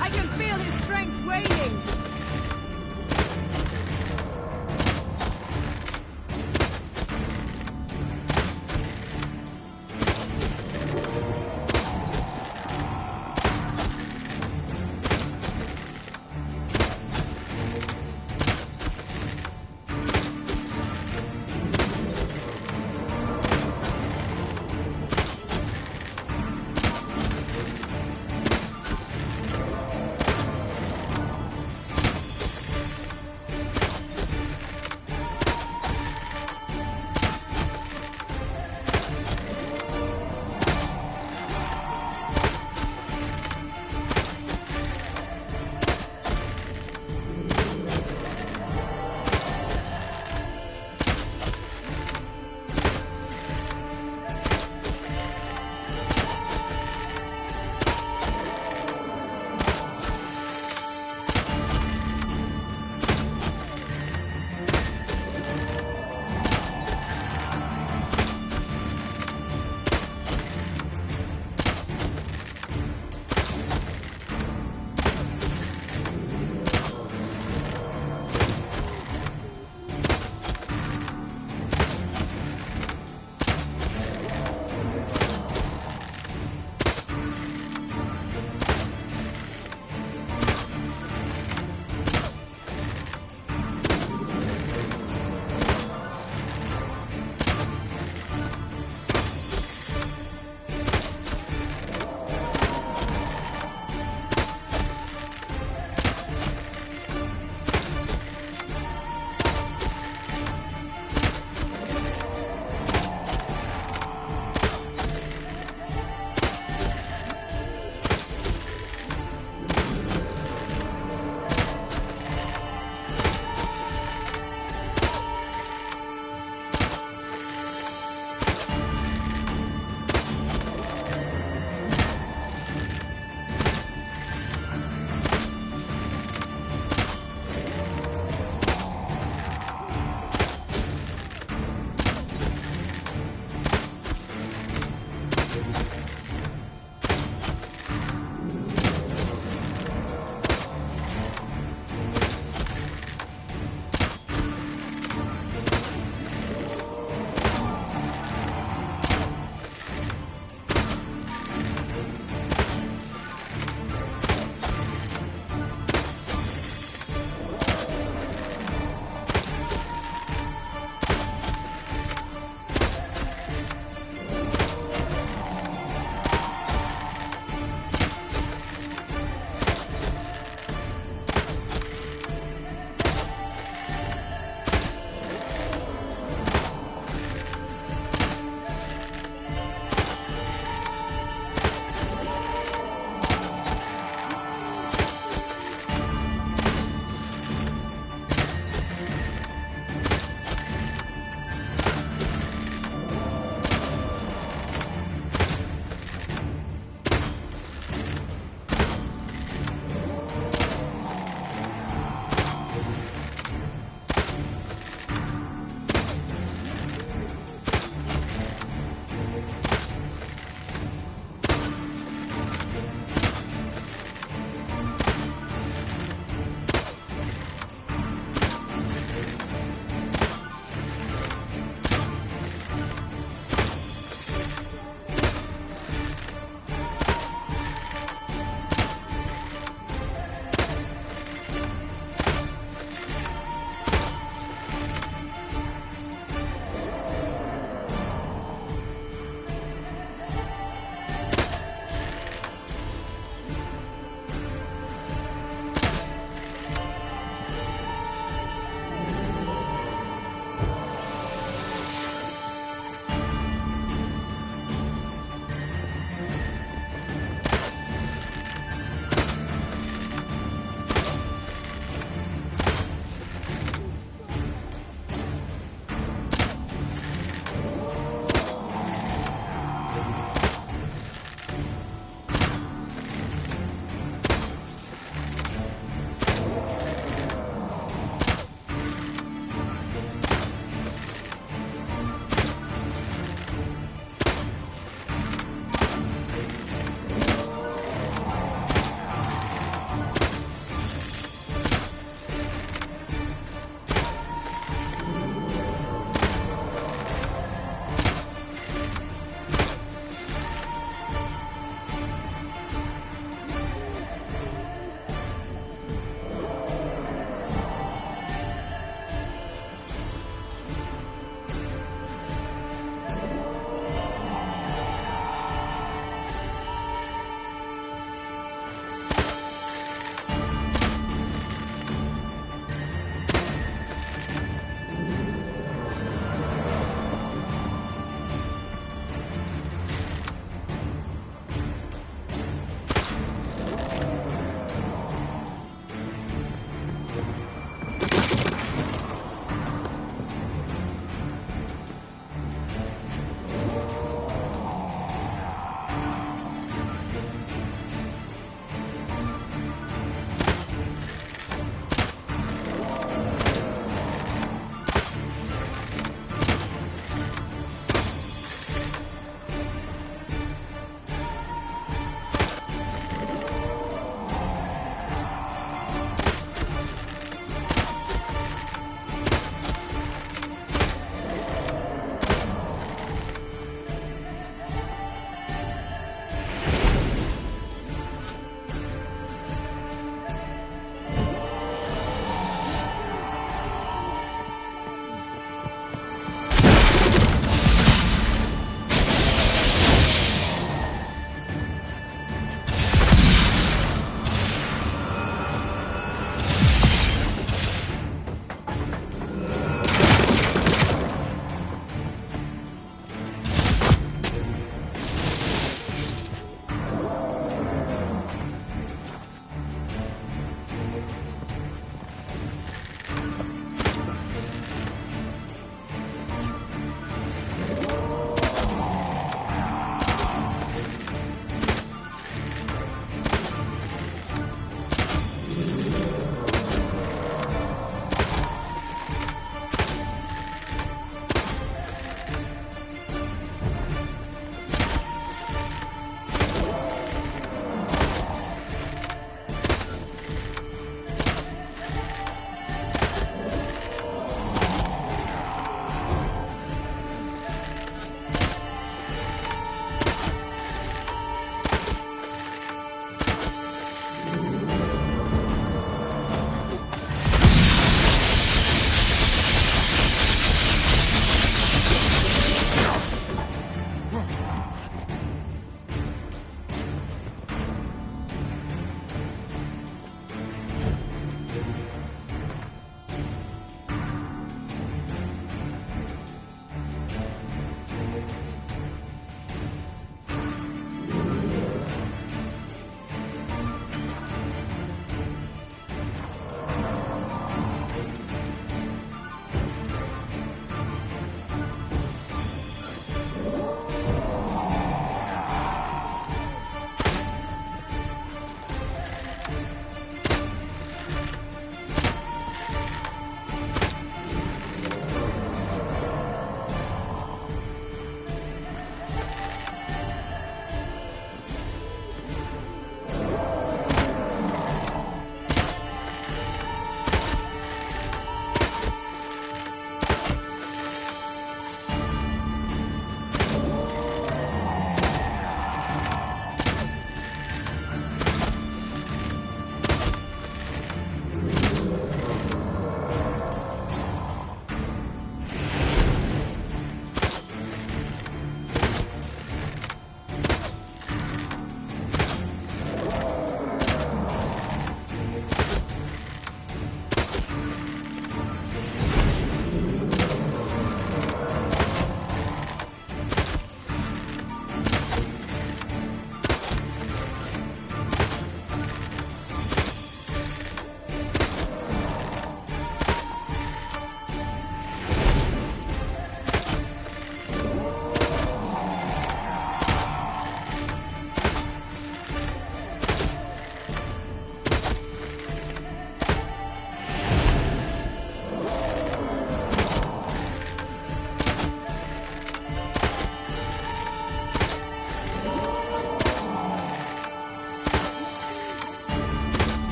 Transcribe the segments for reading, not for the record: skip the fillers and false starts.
I can feel his strength waning.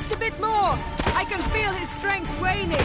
Just a bit more! I can feel his strength waning!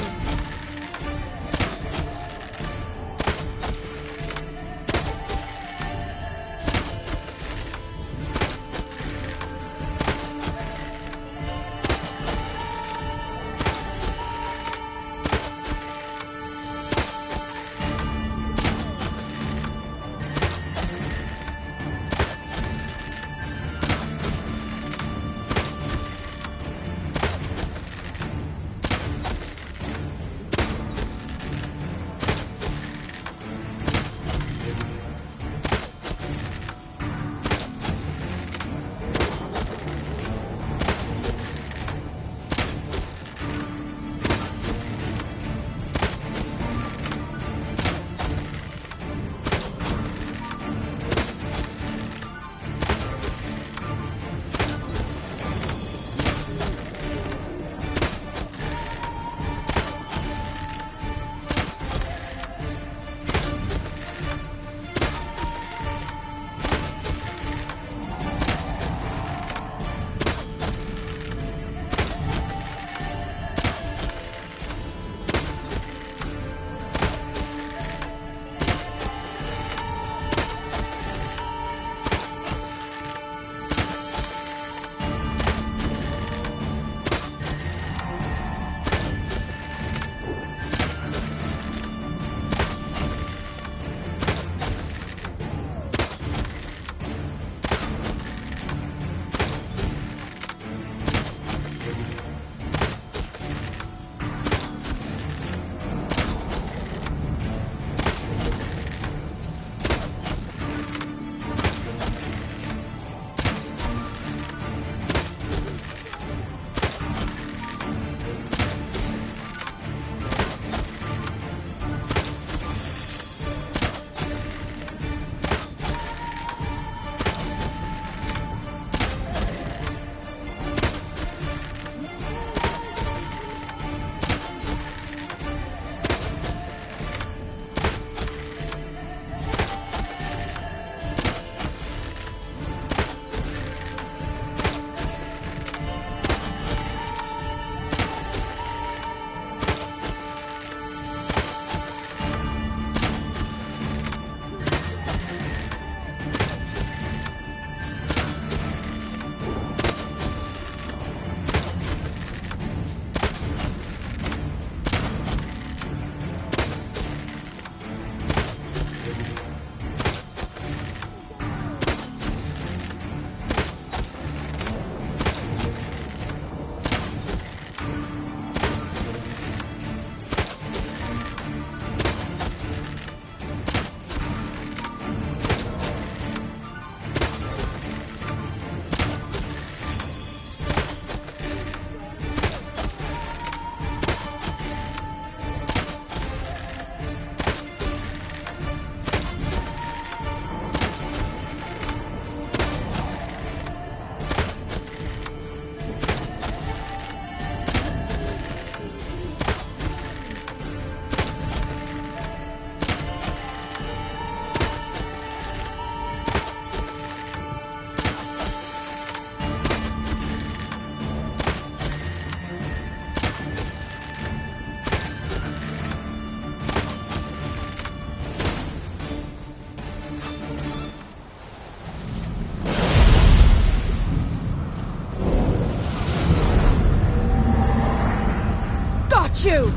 You!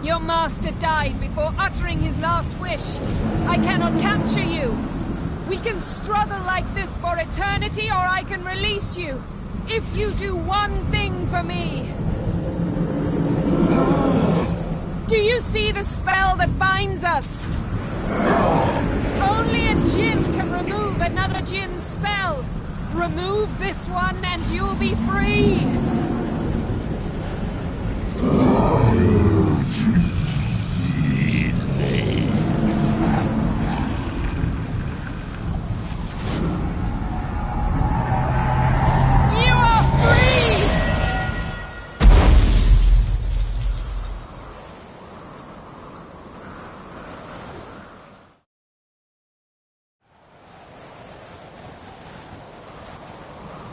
Your master died before uttering his last wish. I cannot capture you. We can struggle like this for eternity, or I can release you. If you do one thing for me. Do you see the spell that binds us? Only a djinn can remove another djinn's spell. Remove this one and you'll be free.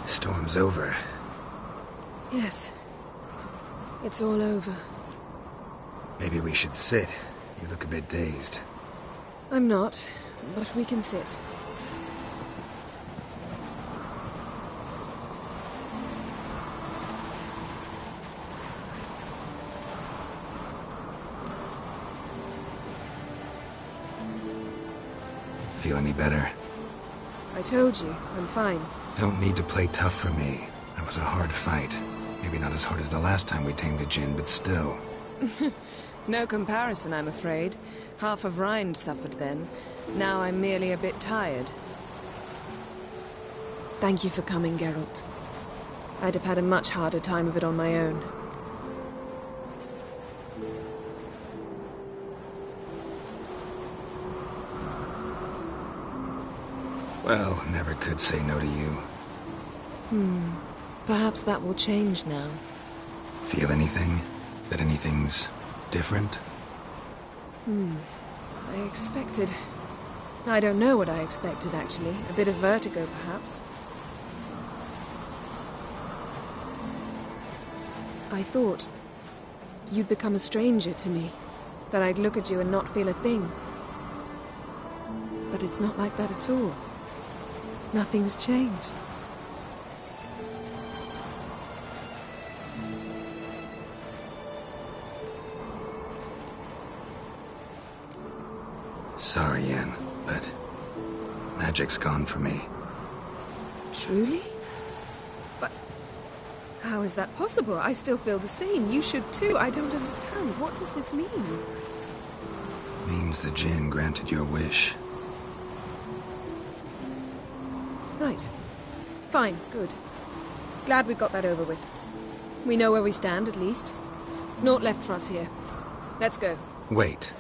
Storm's over. Yes. It's all over. Maybe we should sit. You look a bit dazed. I'm not, but we can sit. Feel any better? I told you, I'm fine. Don't need to play tough for me. That was a hard fight. Maybe not as hard as the last time we tamed a djinn, but still. No comparison, I'm afraid. Half of Rind suffered then. Now I'm merely a bit tired. Thank you for coming, Geralt. I'd have had a much harder time of it on my own. Well, never could say no to you. Perhaps that will change now. Feel anything? That anything's different? I expected... I don't know what I expected, actually. A bit of vertigo, perhaps. I thought you'd become a stranger to me. That I'd look at you and not feel a thing. But it's not like that at all. Nothing's changed. Sorry, Yen, but magic's gone for me. Truly? But how is that possible? I still feel the same. You should too. I don't understand. What does this mean? Means the djinn granted your wish. Right. Fine. Good. Glad we got that over with. We know where we stand, at least. Naught left for us here. Let's go. Wait.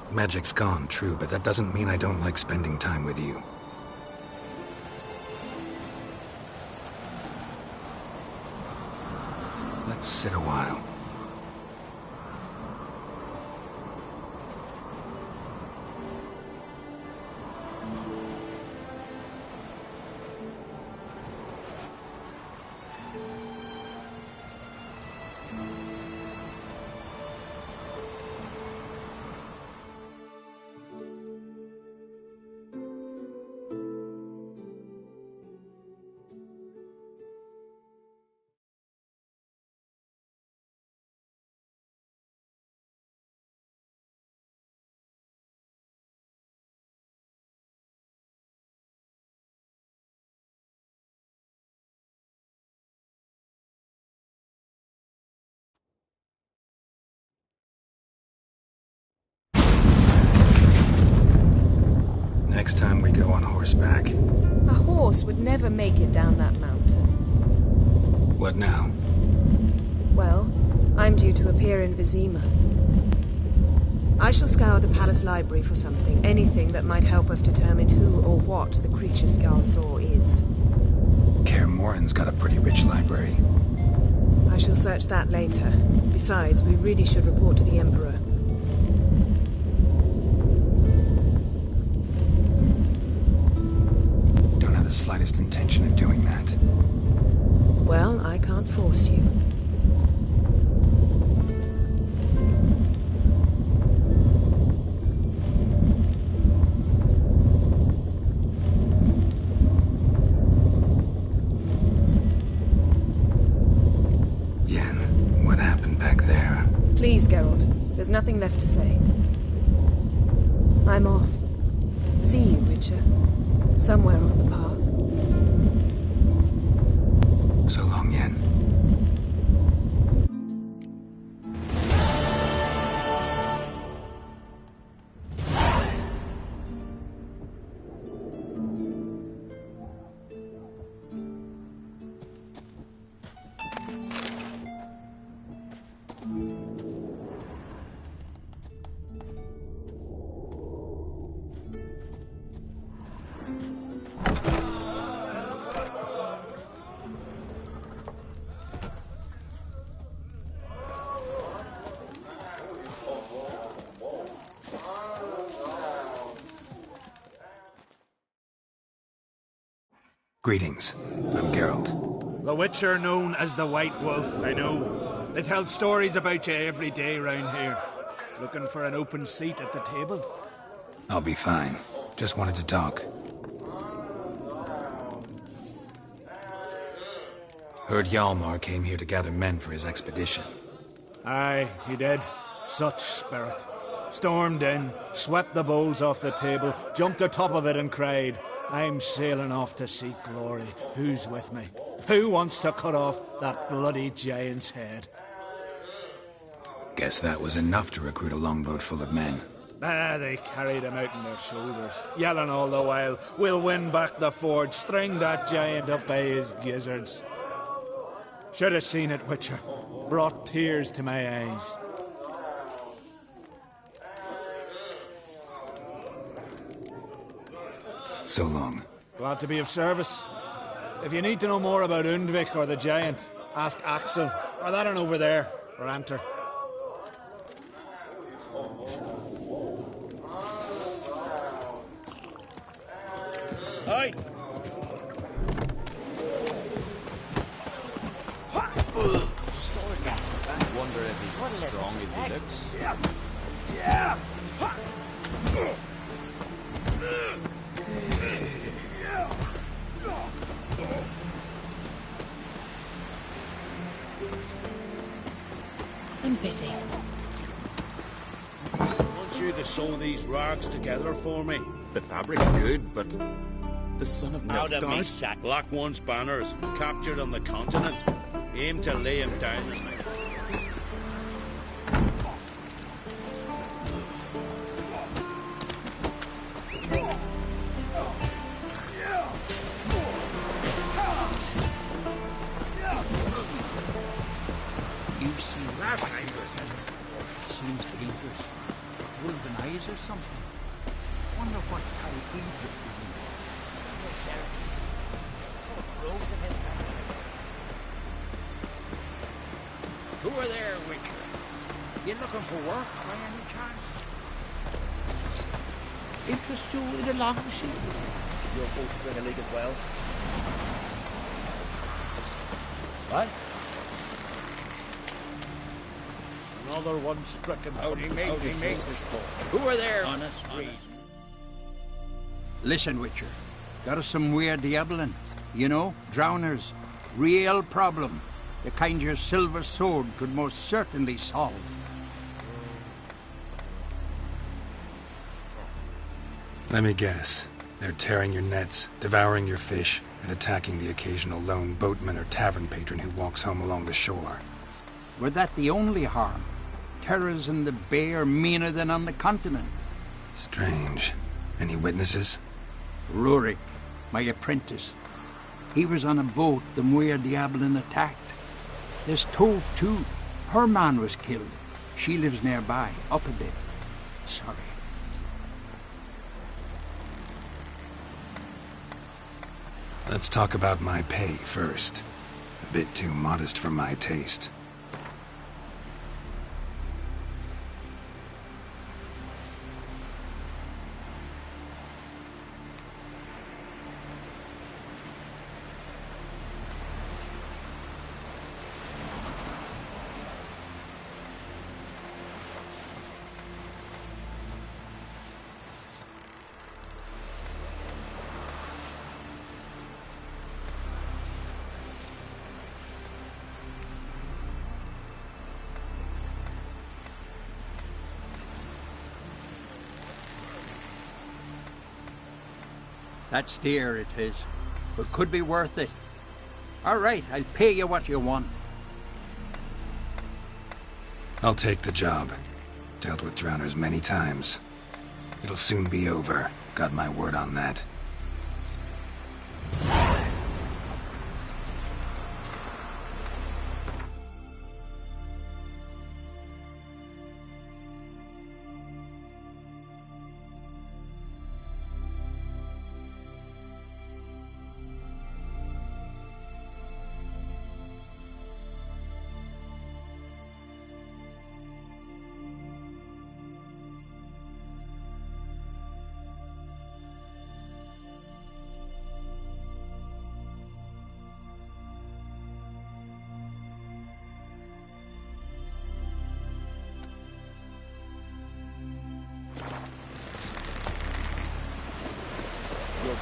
Magic's gone, true, but that doesn't mean I don't like spending time with you. Let's sit a while. Next time we go on horseback. A horse would never make it down that mountain. What now? Well, I'm due to appear in Vizima. I shall scour the palace library for something, anything that might help us determine who or what the creature Scar saw is. Kaer Morhen's got a pretty rich library. I shall search that later. Besides, we really should report to the Emperor. Don't have the slightest intention of doing that. Well, I can't force you. Please, Geralt. There's nothing left to say. I'm off. See you, Witcher. Somewhere on the path. So long, Yen. Greetings. I'm Geralt. The Witcher known as the White Wolf, I know. They tell stories about you every day round here. Looking for an open seat at the table? I'll be fine. Just wanted to talk. Heard Hjalmar came here to gather men for his expedition. Aye, he did. Such spirit. Stormed in, swept the bowls off the table, jumped atop of it and cried, "I'm sailing off to seek glory. Who's with me? Who wants to cut off that bloody giant's head?" Guess that was enough to recruit a longboat full of men. They carried him out on their shoulders, yelling all the while, "We'll win back the forge, string that giant up by his gizzards." Should have seen it, Witcher. Brought tears to my eyes. So long. Glad to be of service. If you need to know more about Undvik or the giant, ask Axel, or that one over there, or Enter. Hi. I wonder if he's as strong as he looks. Yeah. I'm busy. I want you to sew these rags together for me. The fabric's good, but the son of Out of me Nilfgaard? sack, Black One's banners, captured on the continent. Aim to lay him down. You see last night seems dangerous. Wolven eyes or something. Wonder what type Egypt is in. Droves of his kind. Who are there, Witcher? You looking for work by any chance? Interest you in a long machine? Your folks bring a leak as well. What? Another one stricken. Howdy, mate. Who are there? Honest reason. Listen, Witcher. Got us some weird diabling. You know, drowners. Real problem. The kind your silver sword could most certainly solve. Let me guess. They're tearing your nets, devouring your fish, and attacking the occasional lone boatman or tavern patron who walks home along the shore. Were that the only harm? Terrors in the bay are meaner than on the continent. Strange. Any witnesses? Rurik, my apprentice. He was on a boat the Muir Diablin attacked. There's Tove, too. Her man was killed. She lives nearby, up a bit. Sorry. Let's talk about my pay first. A bit too modest for my taste. That's dear, it is. But could be worth it. All right, I'll pay you what you want. I'll take the job. Dealt with drowners many times. It'll soon be over. Got my word on that.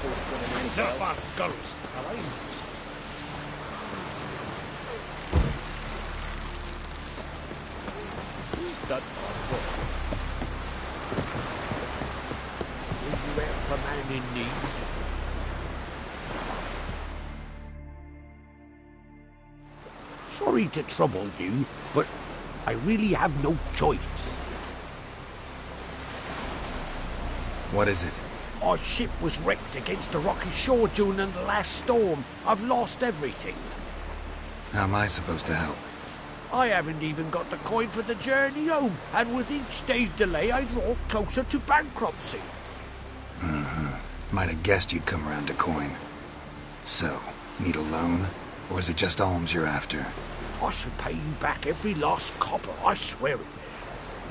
horse bringing in as well. girls. That Will you help a man in need? Sorry to trouble you, but I really have no choice. What is it? Our ship was wrecked against the rocky shore during the last storm. I've lost everything. How am I supposed to help? I haven't even got the coin for the journey home, and with each day's delay I draw closer to bankruptcy. Might have guessed you'd come around to coin. So, need a loan? Or is it just alms you're after? I shall pay you back every last copper, I swear it.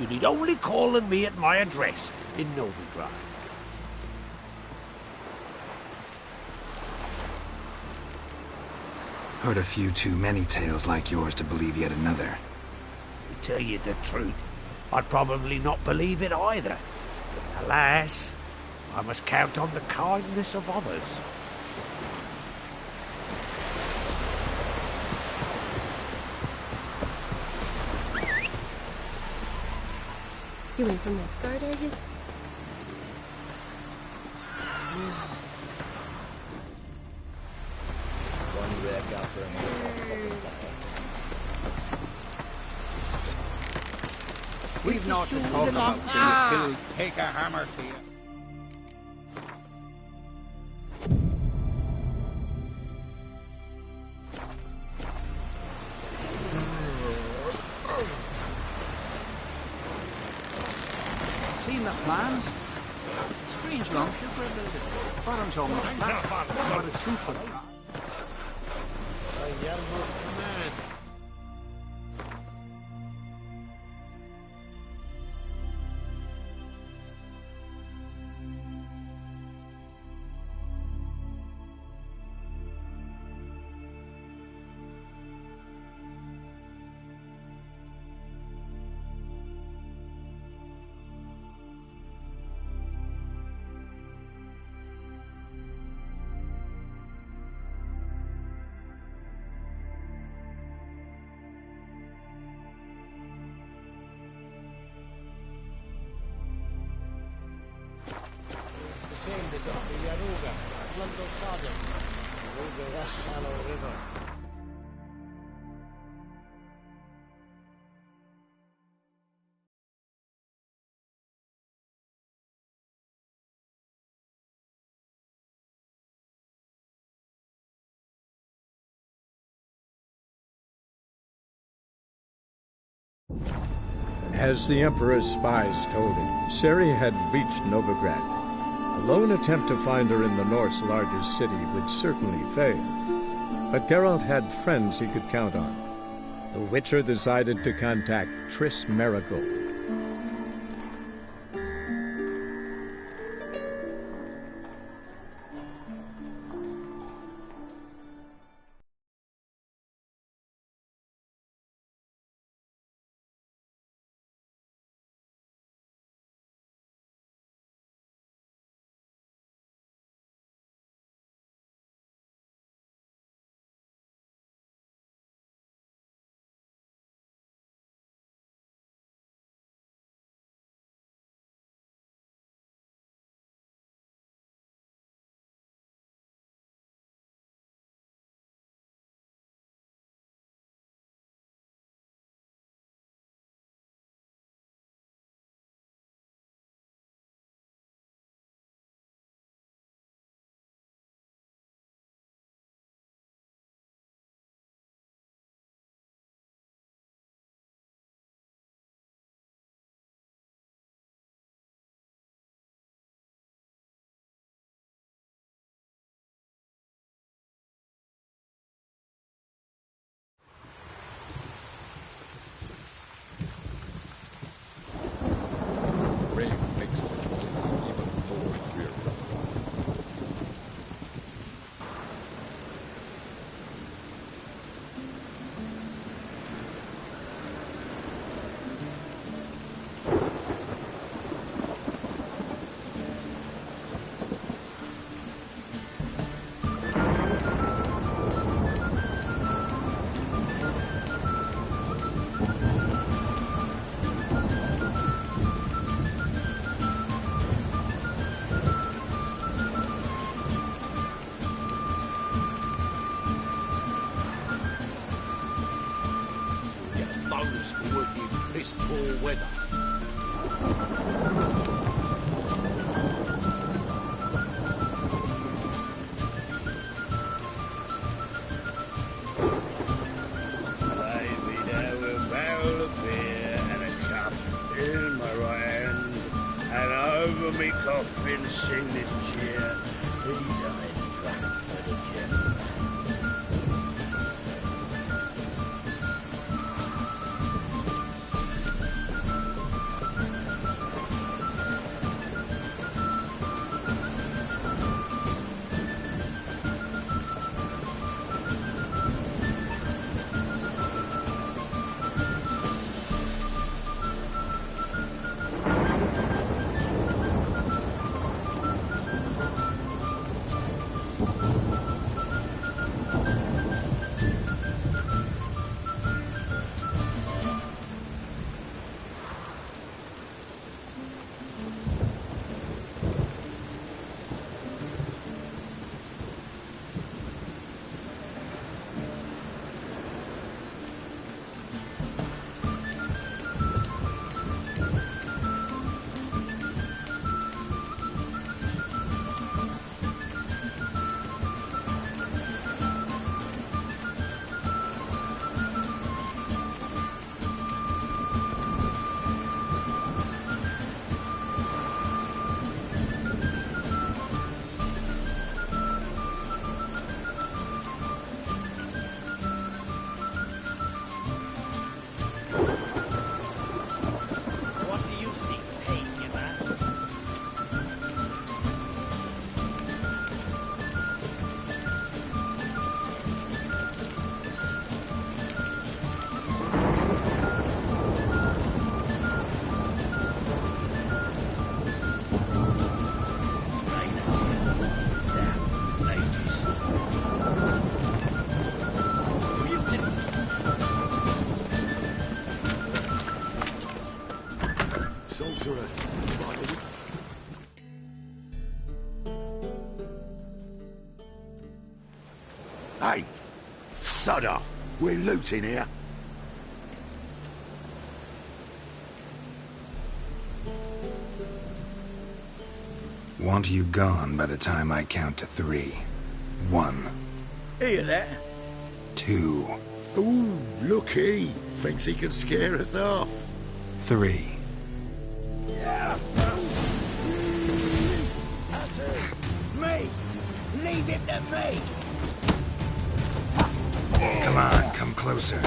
You need only call on me at my address in Novigrad. Heard a few too many tales like yours to believe yet another. To tell you the truth, I'd probably not believe it either. Alas, I must count on the kindness of others. You ain't from Nilfgaard, are yous? one wreck after another. We've not to talk about till you take a hammer to you. Seen the plans? Strange longship we're building. Bottom's almost back. Got a 2-foot drop. Yelmo's command. Same as up the Yaruga, London Southern, Yaruga's a shallow river. As the Emperor's spies told him, Ciri had reached Novigrad. A lone attempt to find her in the North's largest city would certainly fail. But Geralt had friends he could count on. The Witcher decided to contact Triss Merigold. in piss-poor weather. Me coffin, sing this cheer. He died drunk by the gentleman. Sorceress. Hey, sod off. We're looting here. Want you gone by the time I count to 3. 1. Hear that? 2. Ooh, look he. Thinks he can scare us off. 3. Me! Leave it to me! Come on, come closer.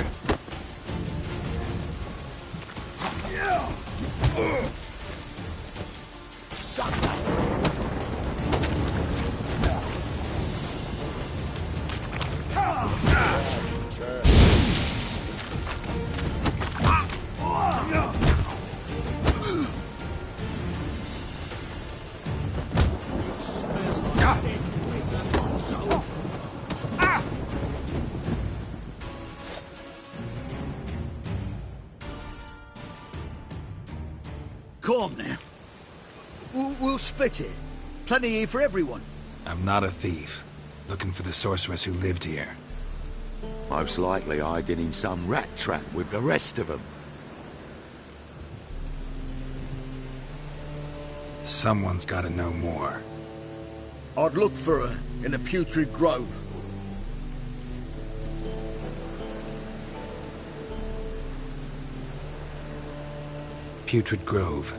Calm now. We'll split it. Plenty here for everyone. I'm not a thief. Looking for the sorceress who lived here. Most likely hiding in some rat trap with the rest of them. Someone's got to know more. I'd look for her in the Putrid Grove. Putrid Grove.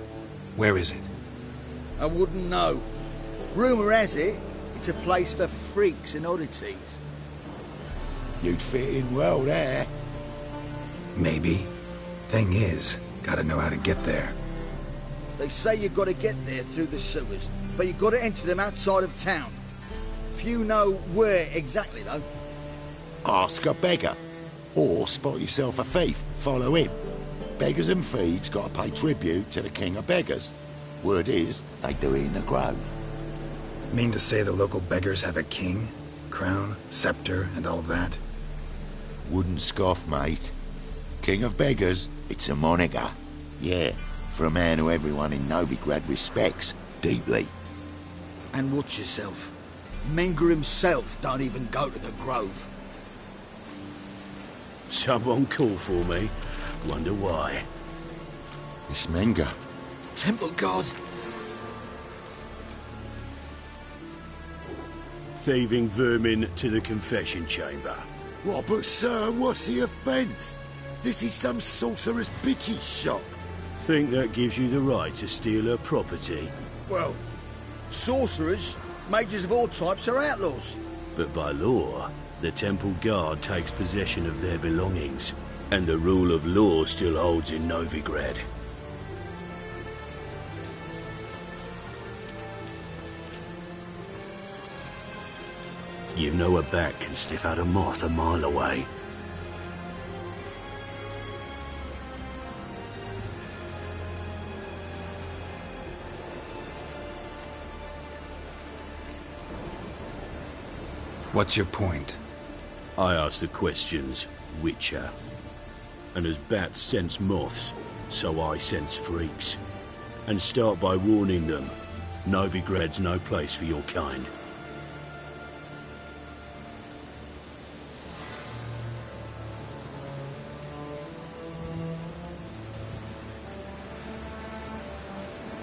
Where is it? I wouldn't know. Rumour has it, it's a place for freaks and oddities. You'd fit in well there. Maybe. Thing is, gotta know how to get there. They say you've got to get there through the sewers, but you've got to enter them outside of town. Few know where exactly, though. Ask a beggar. Or spot yourself a thief. Follow him. Beggars and thieves got to pay tribute to the king of beggars. Word is, they do it in the grove. Mean to say the local beggars have a king? Crown, scepter, and all that? Wouldn't scoff, mate. King of beggars, it's a moniker. Yeah, for a man who everyone in Novigrad respects deeply. And watch yourself. Menger himself don't even go to the grove. Someone call for me. Wonder why. It's Menga. Temple God! Thieving vermin to the confession chamber. What, but sir, what's the offence? This is some sorcerer's bitchy shop. Think that gives you the right to steal her property? Well, sorcerers, mages of all types are outlaws. But by law, the temple guard takes possession of their belongings, and the rule of law still holds in Novigrad. You know a bat can sniff out a moth a mile away. What's your point? I ask the questions, Witcher. And as bats sense moths, so I sense freaks. And start by warning them, Novigrad's no place for your kind.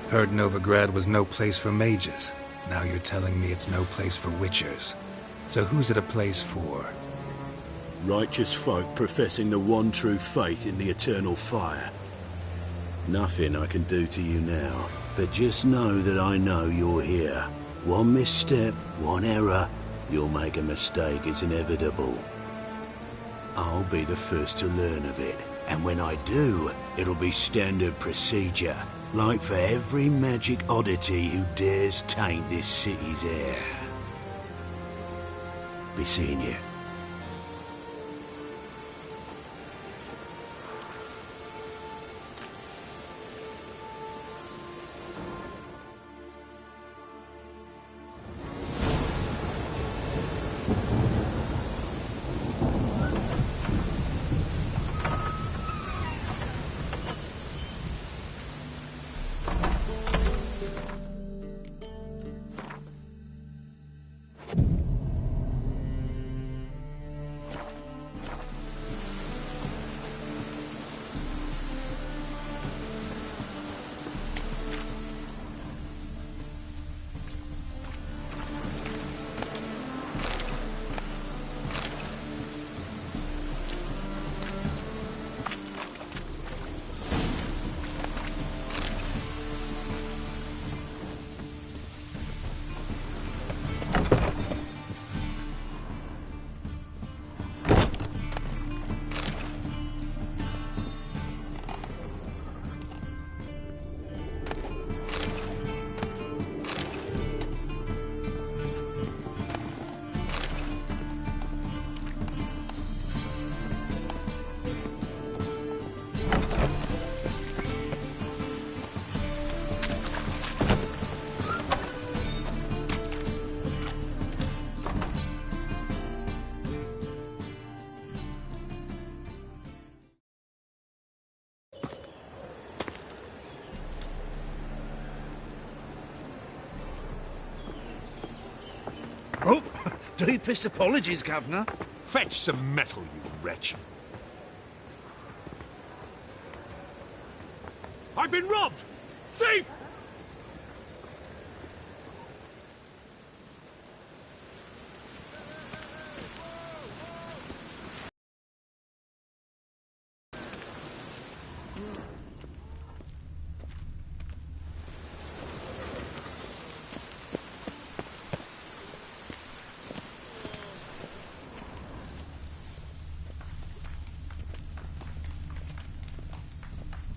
Heard Novigrad was no place for mages. Now you're telling me it's no place for witchers. So who's it a place for? Righteous folk professing the one true faith in the eternal fire. Nothing I can do to you now, but just know that I know you're here. One misstep, one error, you'll make a mistake, it's inevitable. I'll be the first to learn of it, and when I do, it'll be standard procedure. Like for every magic oddity who dares taint this city's air. Be seeing you. Oh, deepest apologies, Governor. Fetch some metal, you wretch. I've been robbed! Thief!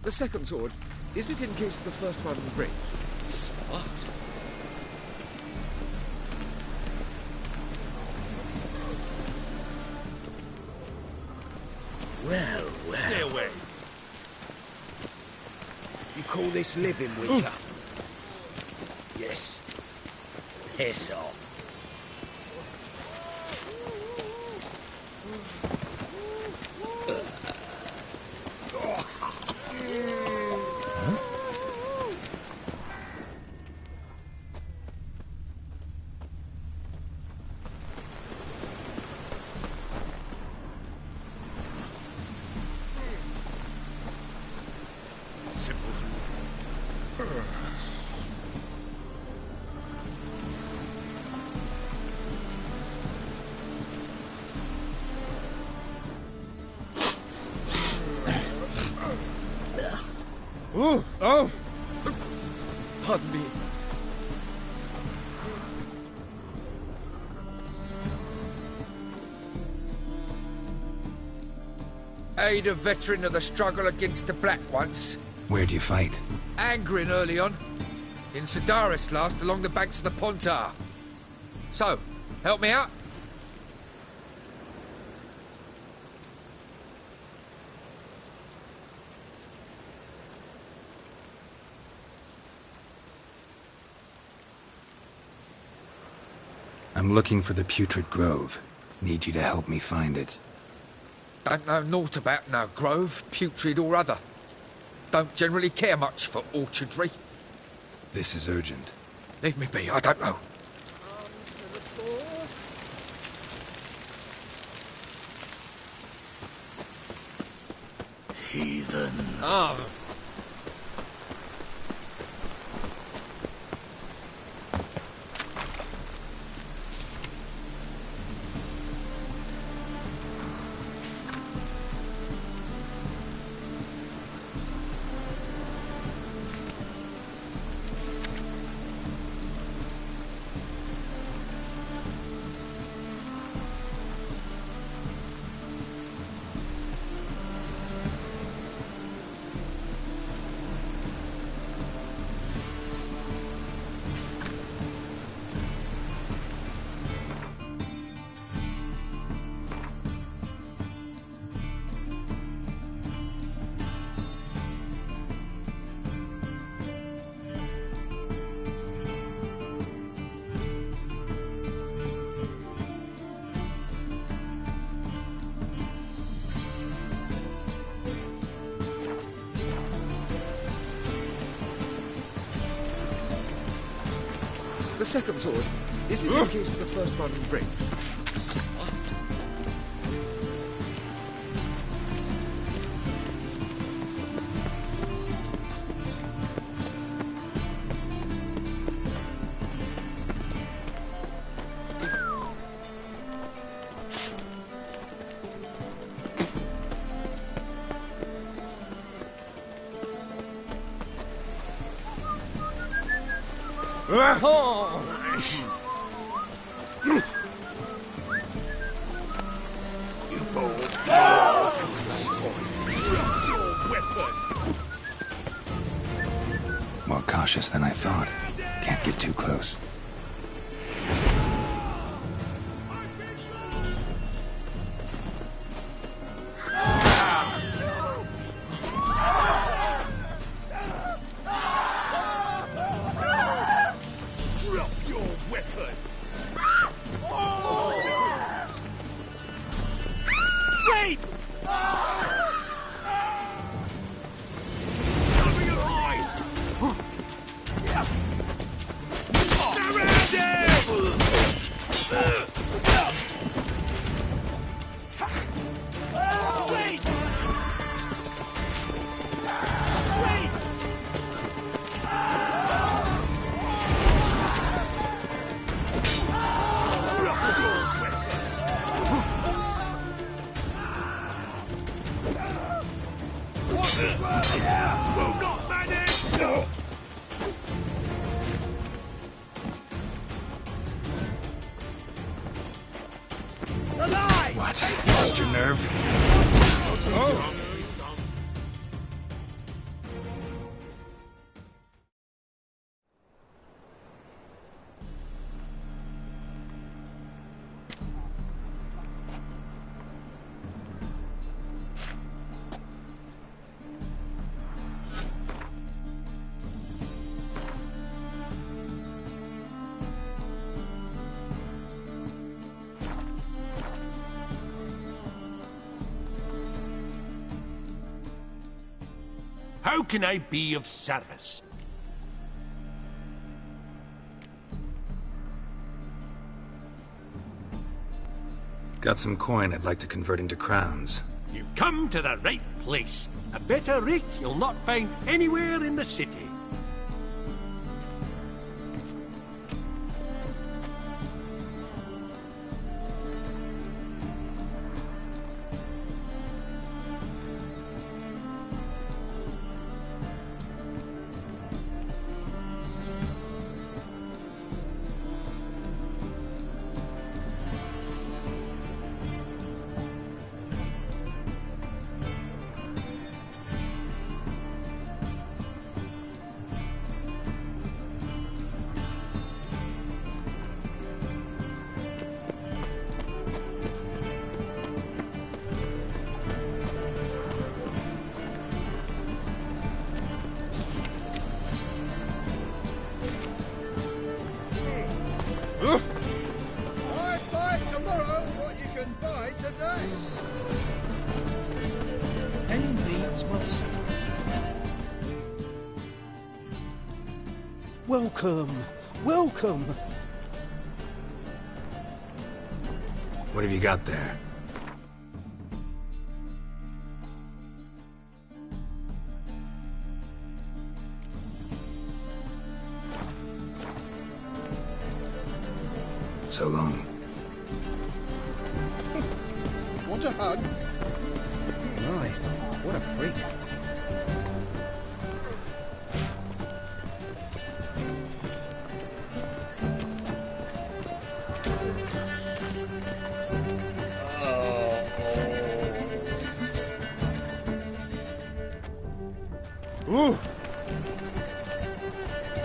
The second sword, is it in case the first one breaks? Smart. Well, well. Stay away. You call this living, Witcher? Yes. Piss off. Oh! Oh! Pardon me. Aid a veteran of the struggle against the Black once. Where do you fight? Angrin early on. In Sedaris last, along the banks of the Pontar. So, help me out? I'm looking for the Putrid Grove. Need you to help me find it. Don't know naught about no grove, putrid or other. Don't generally care much for orchardry. This is urgent. Leave me be, I don't know. Heathen. Ah. The second sword, is it in case the first one breaks? More cautious than I thought. Can't get too close. What? Lost your nerve? Oh. How can I be of service? Got some coin I'd like to convert into crowns. You've come to the right place. A better rate you'll not find anywhere in the city. Any needs monster. Welcome, welcome. What have you got there? So long. Want a hug? My, what a freak. Ooh.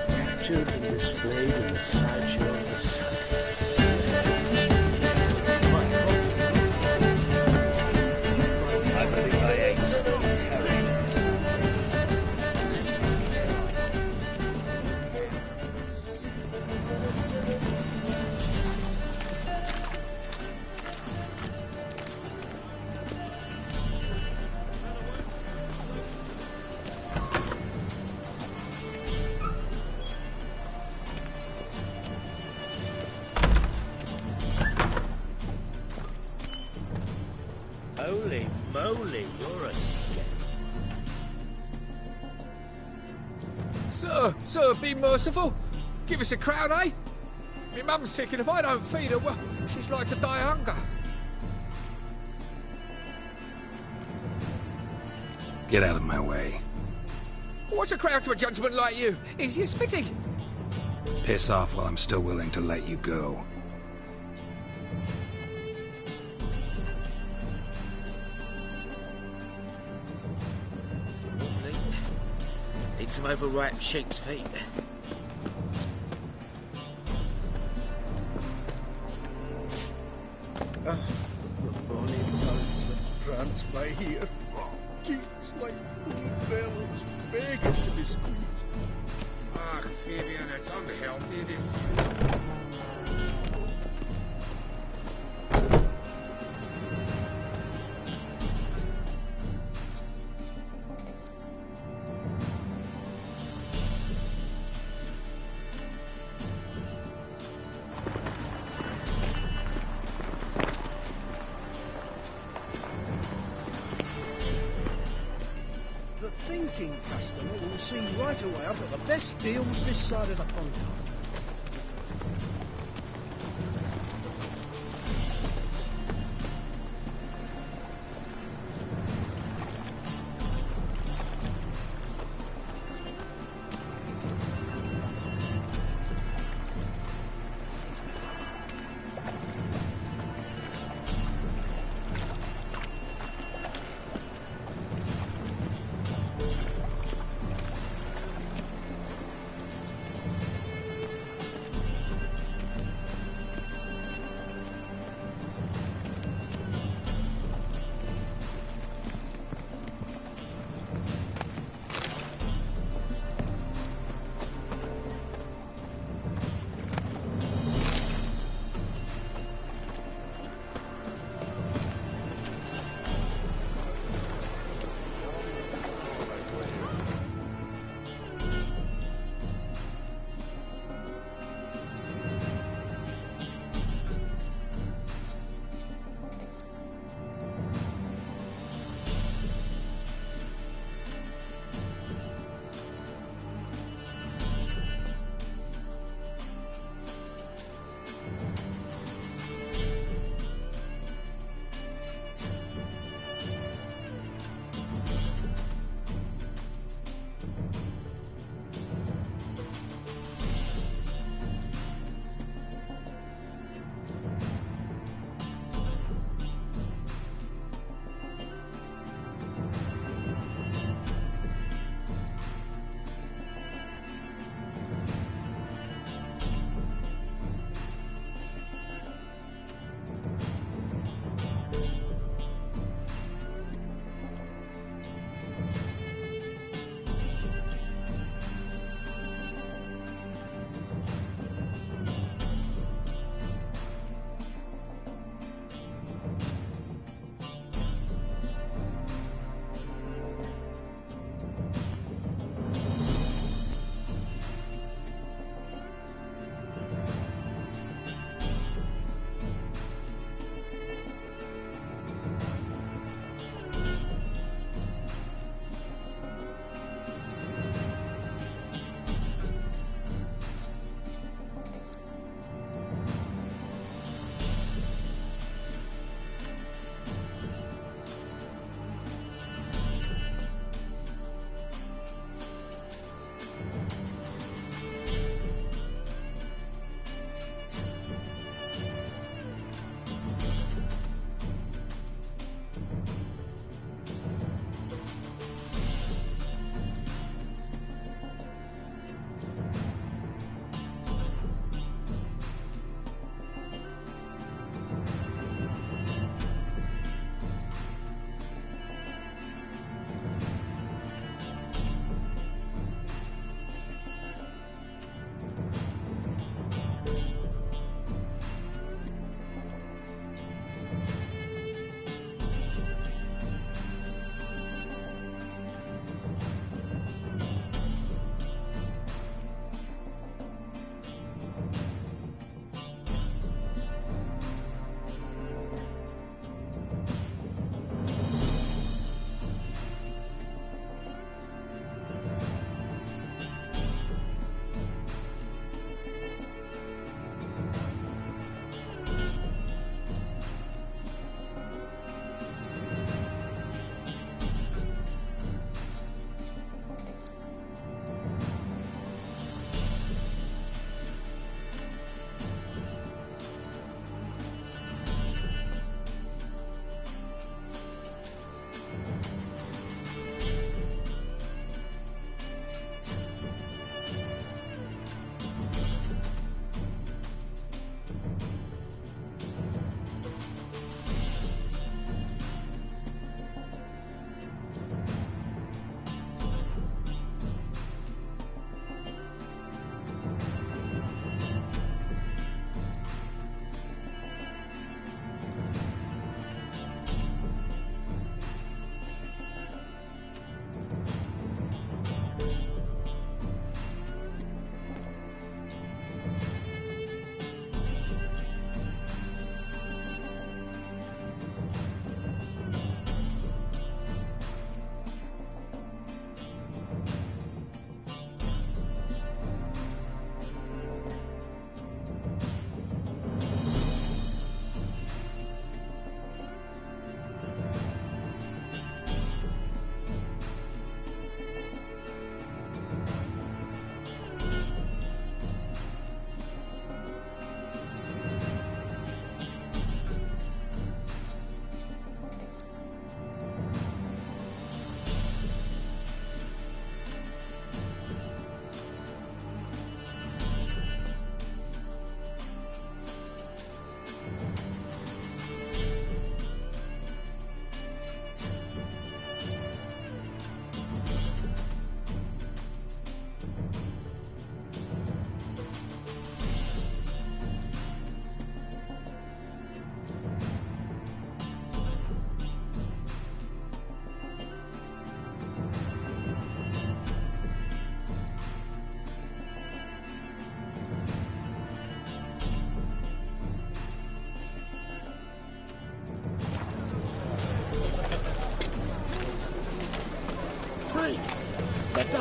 Captured and displayed in the sideshow of the circus. I believe I ate some terriers. Holy moly, you're a scam. Sir, be merciful. Give us a crown, eh? My mum's sick, and if I don't feed her, well, she's like to die of hunger. Get out of my way. What's a crown to a gentleman like you? Is he a spitting? Piss off while I'm still willing to let you go. Need some overripe sheep's feet. The bonny bones that prance by here. Teeth like full bells, begging to be squeezed. Ah, Fabian, it's unhealthy, this. The thinking customer will see right away I've got the best deals this side of the pond.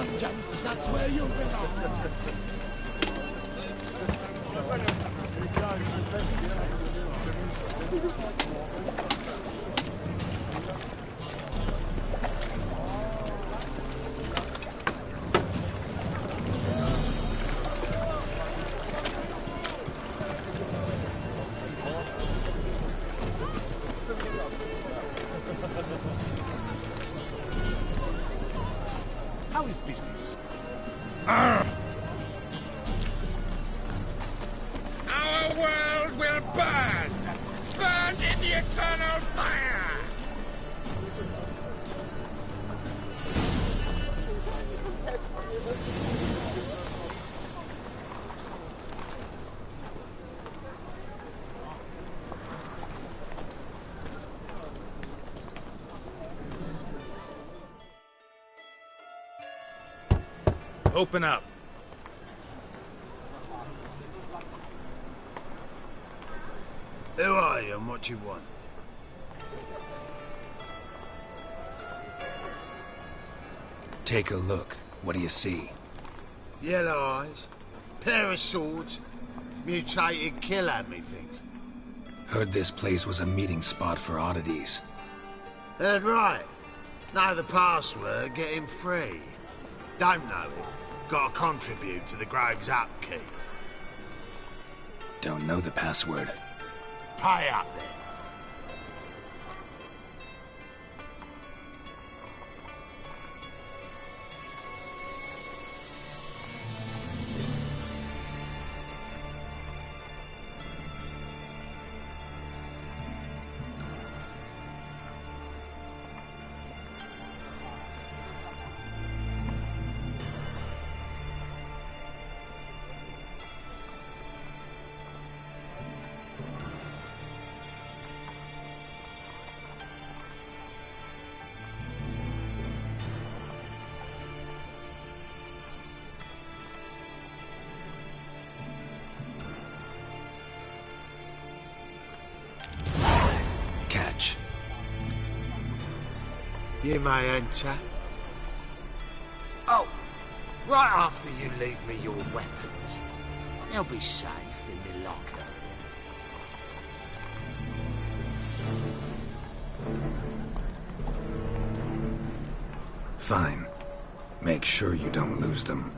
dungeon. That's where you belong. How is business? Our world will burn! Burned in the eternal fire! Open up. Who are you and what you want? Take a look. What do you see? Yellow eyes, pair of swords, mutated killer, methinks. Heard this place was a meeting spot for oddities. Heard right. Know the password, get him free. Don't know it, gotta contribute to the Grove's upkeep. Don't know the password. Pay up then. Catch. You may enter. Oh, right after you leave me your weapons. They'll be safe in my locker. Fine. Make sure you don't lose them.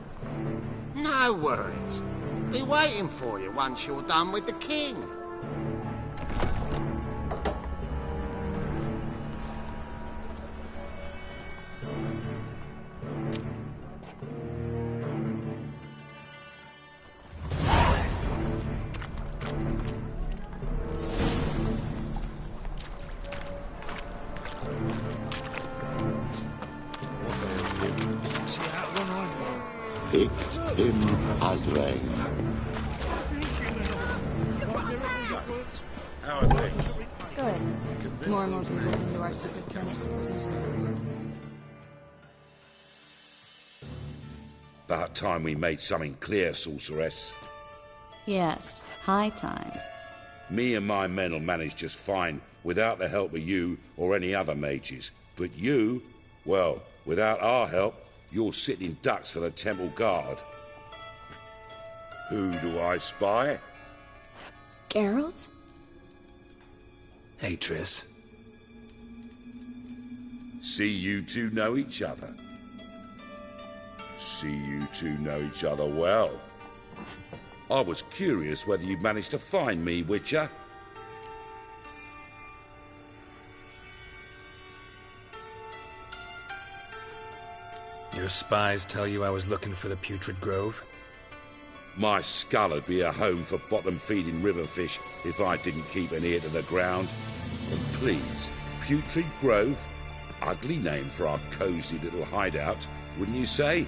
No worries. Be waiting for you once you're done with the king. Picked him as rain. How are things? Good. More and more people into our secret clinics. About time we made something clear, sorceress. Yes, high time. Me and my men will manage just fine without the help of you or any other mages. But you, well, without our help, you're sitting ducks for the temple guard. Who do I spy? Geralt? Hey, Triss. See you two know each other. See you two know each other well. I was curious whether you'd managed to find me, Witcher. Your spies tell you I was looking for the Putrid Grove? My skull'd be a home for bottom-feeding river fish if I didn't keep an ear to the ground. And please, Putrid Grove? Ugly name for our cosy little hideout, wouldn't you say?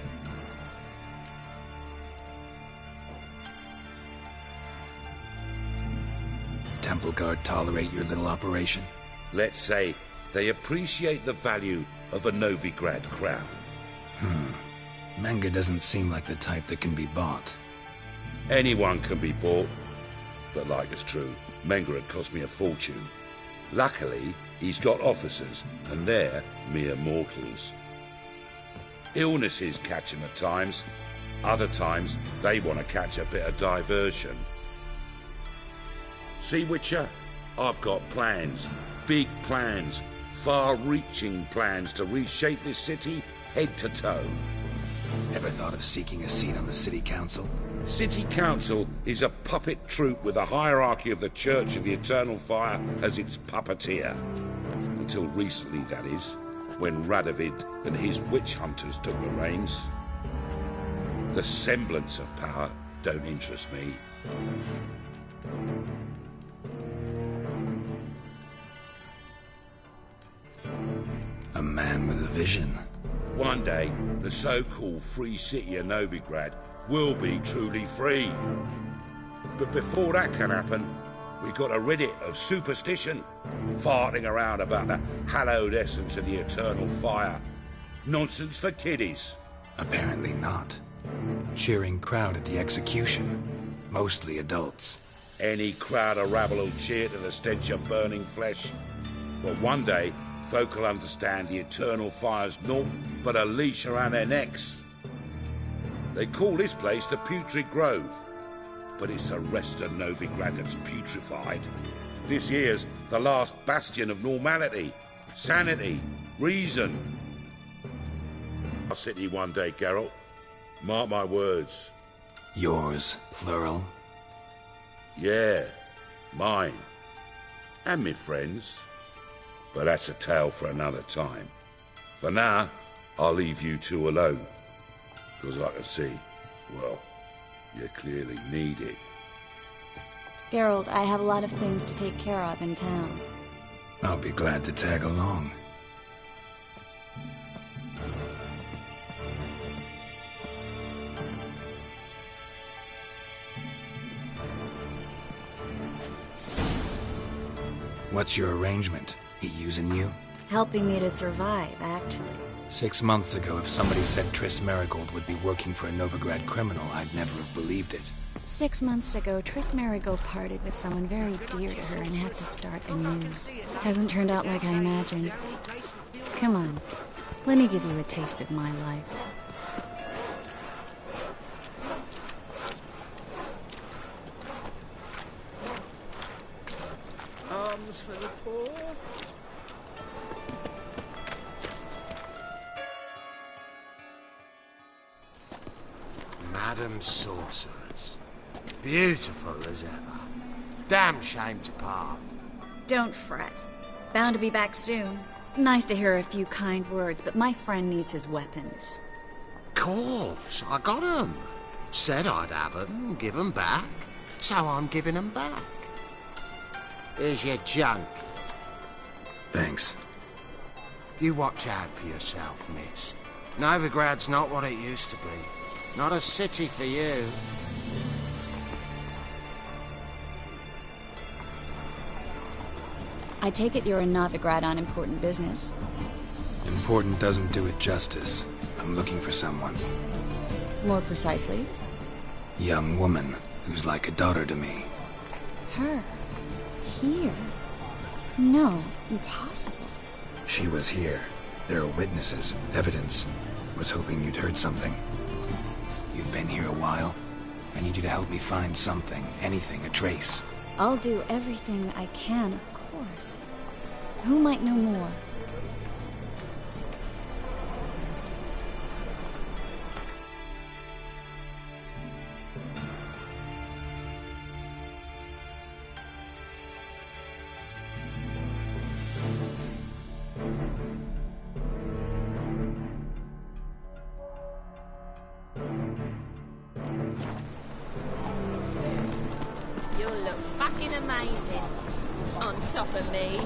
Temple Guard tolerate your little operation? Let's say they appreciate the value of a Novigrad crown. Menga doesn't seem like the type that can be bought. Anyone can be bought. But like it's true, Menga had cost me a fortune. Luckily, he's got officers, and they're mere mortals. Illnesses catch them at times. Other times, they want to catch a bit of diversion. See, Witcher? I've got plans. Big plans. Far-reaching plans to reshape this city head to toe. Ever thought of seeking a seat on the city council? City council is a puppet troupe with a hierarchy of the Church of the Eternal Fire as its puppeteer. Until recently, that is, when Radovid and his witch hunters took the reins. The semblance of power don't interest me. A man with a vision. One day, the so-called free city of Novigrad will be truly free. But before that can happen, we got to rid it of superstition, farting around about the hallowed essence of the eternal fire. Nonsense for kiddies. Apparently not. Cheering crowd at the execution. Mostly adults. Any crowd of rabble will cheer to the stench of burning flesh. But one day, folk will understand the eternal fire's naught but a leash around their necks. They call this place the Putrid Grove, but it's the rest of Novigrad that's putrefied. This here's the last bastion of normality, sanity, reason. I'll city one day, Geralt. Mark my words. Yours, plural? Yeah, mine. And me friends. But that's a tale for another time. For now, I'll leave you two alone. Because I can see, well, you clearly need it. Geralt, I have a lot of things to take care of in town. I'll be glad to tag along. What's your arrangement? He using you? Helping me to survive, actually. 6 months ago, if somebody said Triss Marigold would be working for a Novigrad criminal, I'd never have believed it. 6 months ago, Triss Marigold parted with someone very dear to her and had to start anew. Hasn't turned out like I imagined. Come on, let me give you a taste of my life. Arms for the poor. Madam Sorceress. Beautiful as ever. Damn shame to part. Don't fret. Bound to be back soon. Nice to hear a few kind words, but my friend needs his weapons. Course, I got 'em. Said I'd have 'em, give 'em back. So I'm giving 'em back. Here's your junk. Thanks. You watch out for yourself, miss. Novigrad's not what it used to be. Not a city for you. I take it you're in Novigrad on important business. Important doesn't do it justice. I'm looking for someone. More precisely? Young woman who's like a daughter to me. Her? Here? No, impossible. She was here. There are witnesses, evidence. Was hoping you'd heard something. You've been here a while. I need you to help me find something, anything, a trace. I'll do everything I can, of course. Who might know more? You'll look fucking amazing on top of me.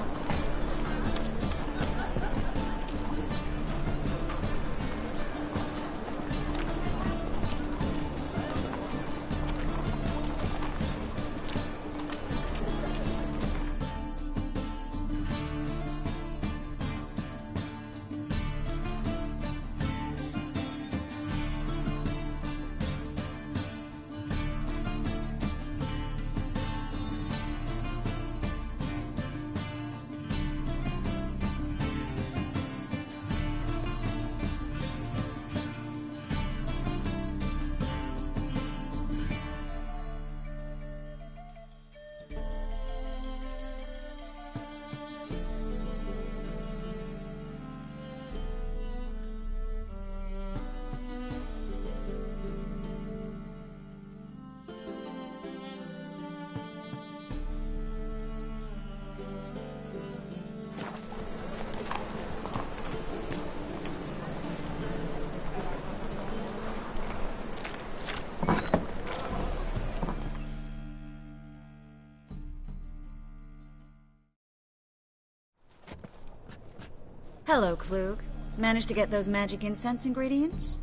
Hello, Klug. Managed to get those magic incense ingredients?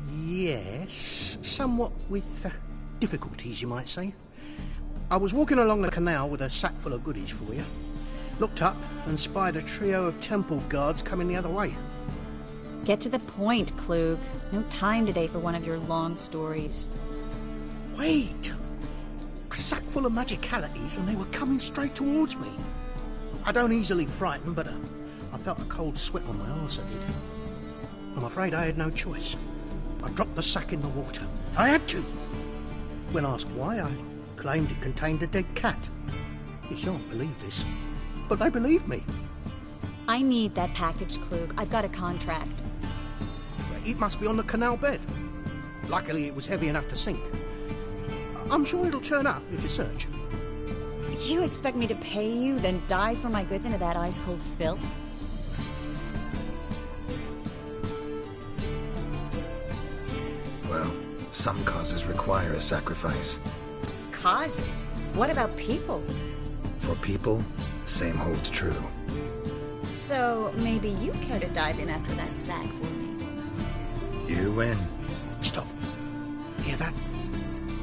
Yes, somewhat with difficulties, you might say. I was walking along the canal with a sack full of goodies for you. Looked up and spied a trio of temple guards coming the other way. Get to the point, Klug. No time today for one of your long stories. Wait! A sack full of magicalities and they were coming straight towards me. I don't easily frighten, but I felt a cold sweat on my arse, I did. I'm afraid I had no choice. I dropped the sack in the water. I had to. When asked why, I claimed it contained a dead cat. You shan't believe this, but they believed me. I need that package, Klug. I've got a contract. It must be on the canal bed. Luckily, it was heavy enough to sink. I'm sure it'll turn up if you search. You expect me to pay you, then dive for my goods into that ice-cold filth? Well, some causes require a sacrifice. Causes? What about people? For people, same holds true. So, maybe you care to dive in after that sack for me? You win. Stop. Hear that?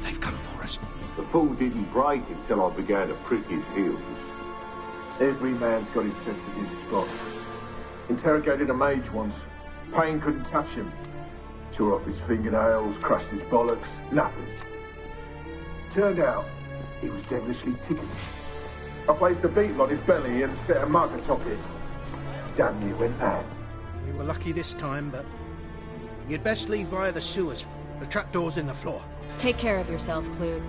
They've come for us. The fall didn't break until I began to prick his heels. Every man's got his sensitive spots. Interrogated a mage once. Pain couldn't touch him. Tore off his fingernails, crushed his bollocks, nothing. Turned out, he was devilishly ticklish. I placed a beetle on his belly and set a mug atop it. Damn near went mad. We were lucky this time, but you'd best leave via the sewers. The trapdoor's in the floor. Take care of yourself, Klug.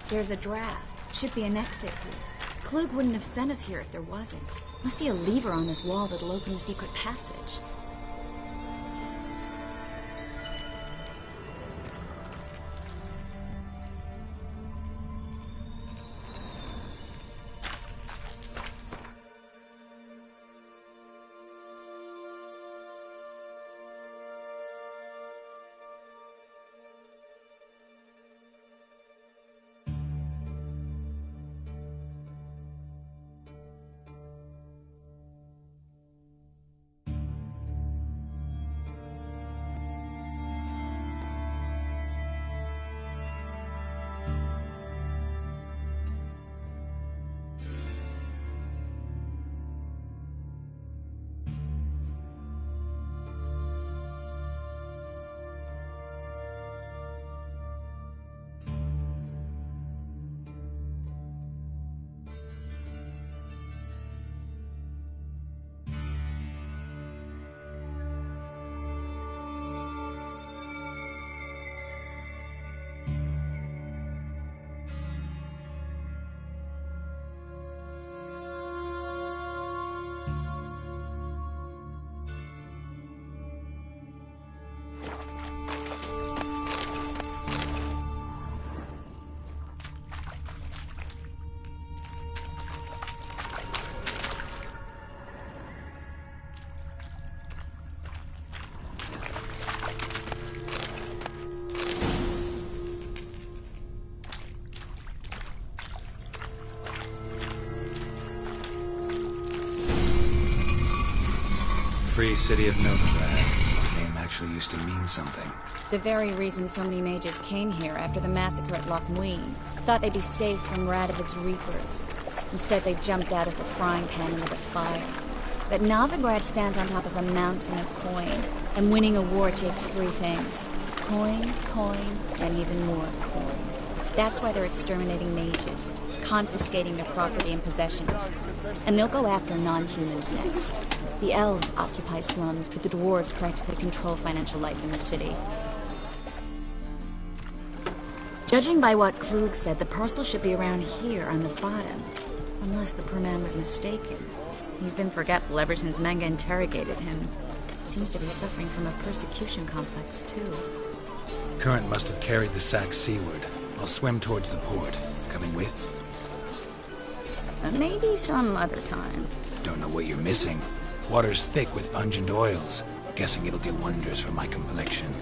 There's a draft. Should be an exit here. Klug wouldn't have sent us here if there wasn't. Must be a lever on this wall that'll open a secret passage. Free City of Novigrad. The name actually used to mean something. The very reason so many mages came here after the massacre at Loch Muin. Thought they'd be safe from Radovid's reapers. Instead, they jumped out of the frying pan into the fire. But Novigrad stands on top of a mountain of coin, and winning a war takes three things. Coin, coin, and even more coin. That's why they're exterminating mages, confiscating their property and possessions. And they'll go after non-humans next. The elves occupy slums, but the dwarves practically control financial life in the city. Judging by what Klug said, the parcel should be around here on the bottom. Unless the poor man was mistaken. He's been forgetful ever since Manga interrogated him. Seems to be suffering from a persecution complex, too. Current must have carried the sack seaward. I'll swim towards the port. Coming with? Maybe some other time. Don't know what you're missing. Water's thick with pungent oils. Guessing it'll do wonders for my complexion.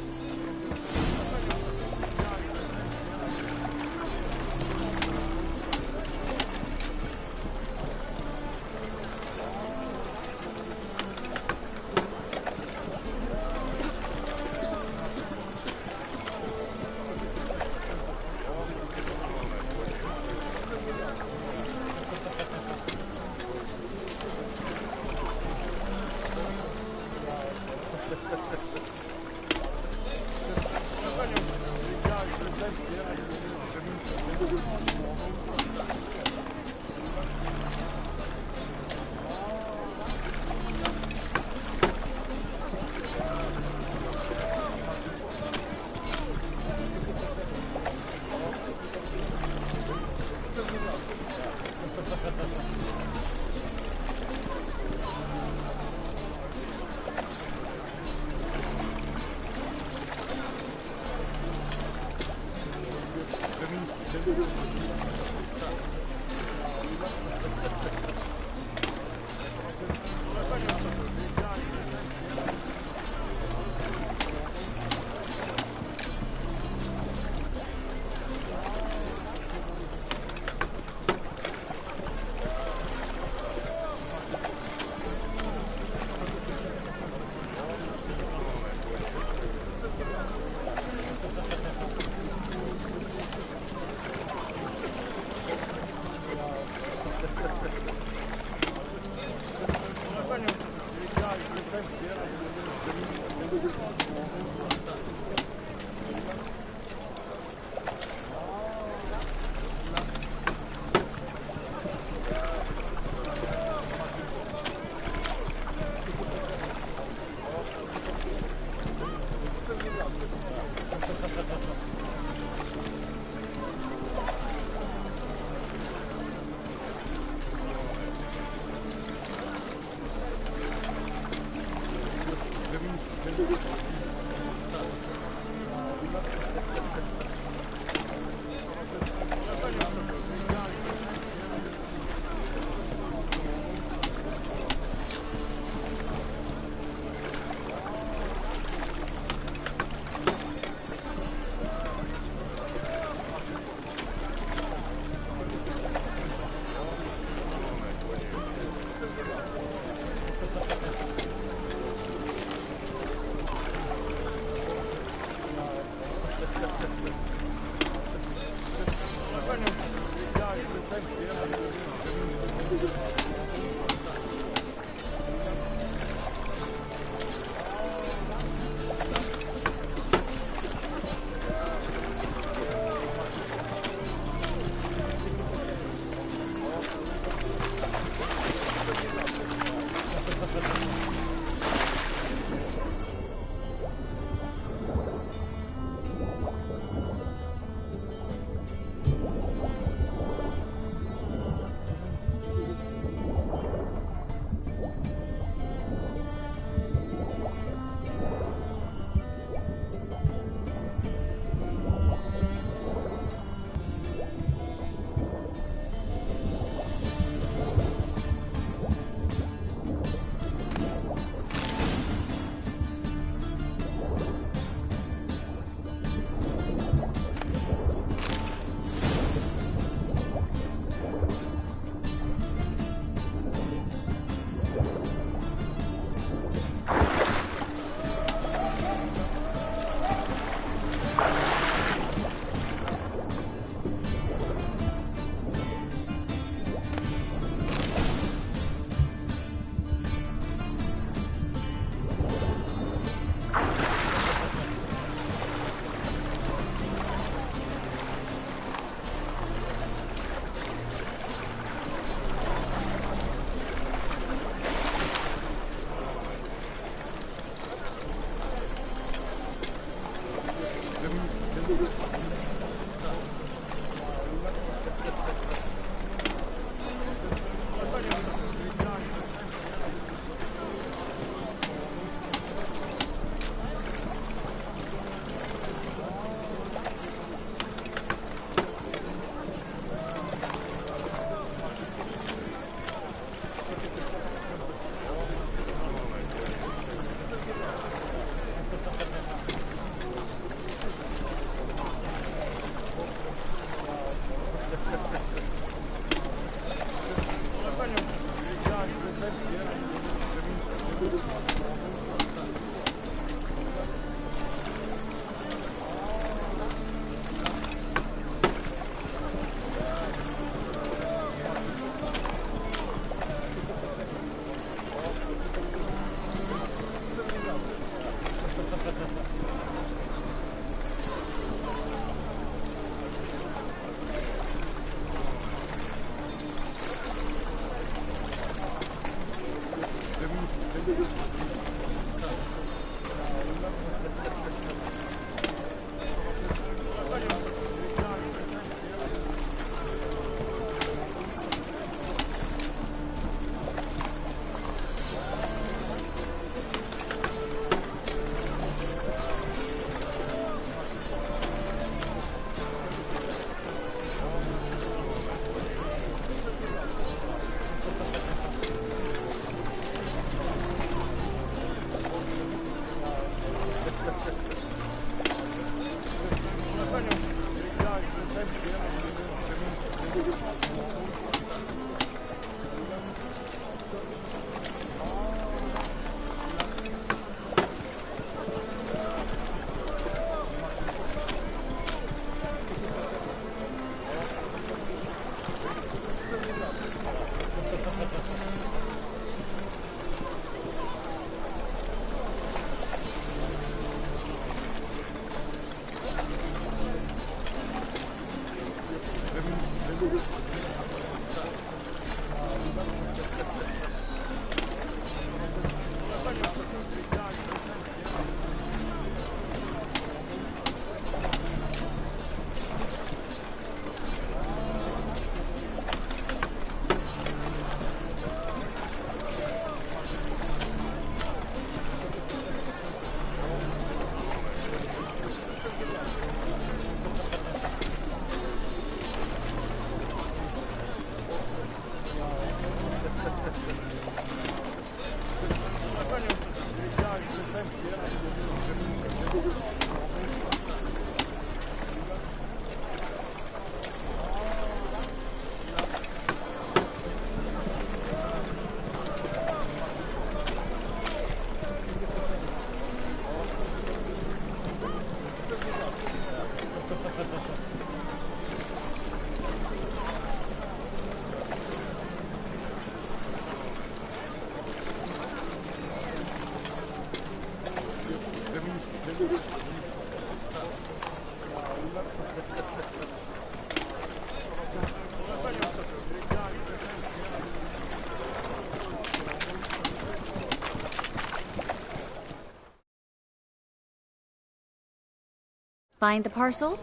Find the parcel?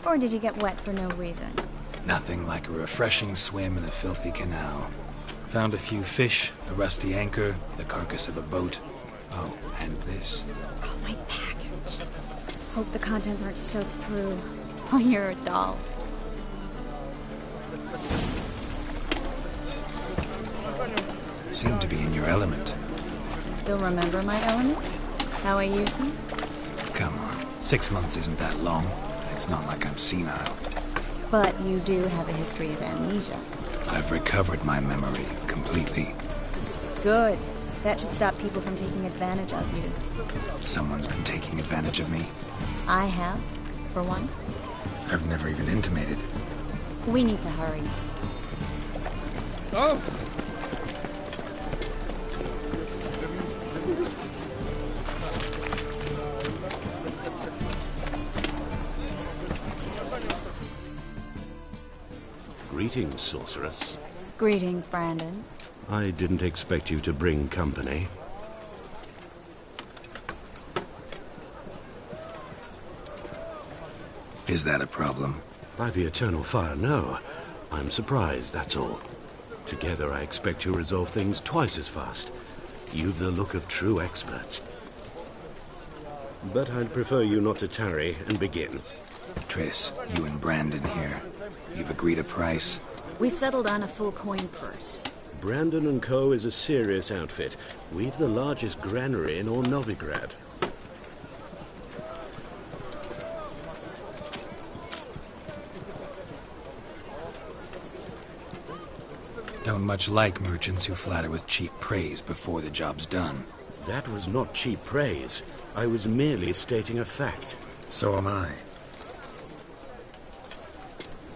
Or did you get wet for no reason? Nothing like a refreshing swim in a filthy canal. Found a few fish, a rusty anchor, the carcass of a boat. Oh, and this. Oh, my package. Hope the contents aren't soaked through. Oh, you're a doll. Seem to be in your element. Still remember my elements? How I use them? Come on, 6 months isn't that long. It's not like I'm senile. But you do have a history of amnesia. I've recovered my memory completely. Good. That should stop people from taking advantage of you. Someone's been taking advantage of me. I have, for one. I've never even intimated. We need to hurry. Oh! Greetings, sorceress. Greetings, Brandon. I didn't expect you to bring company. Is that a problem? By the eternal fire, no. I'm surprised, that's all. Together, I expect you resolve things twice as fast. You've the look of true experts. But I'd prefer you not to tarry and begin. Triss, you and Brandon here. You've agreed a price? We settled on a full coin purse. Brandon & Co. is a serious outfit. We've the largest granary in all Novigrad. Don't much like merchants who flatter with cheap praise before the job's done. That was not cheap praise. I was merely stating a fact. So am I.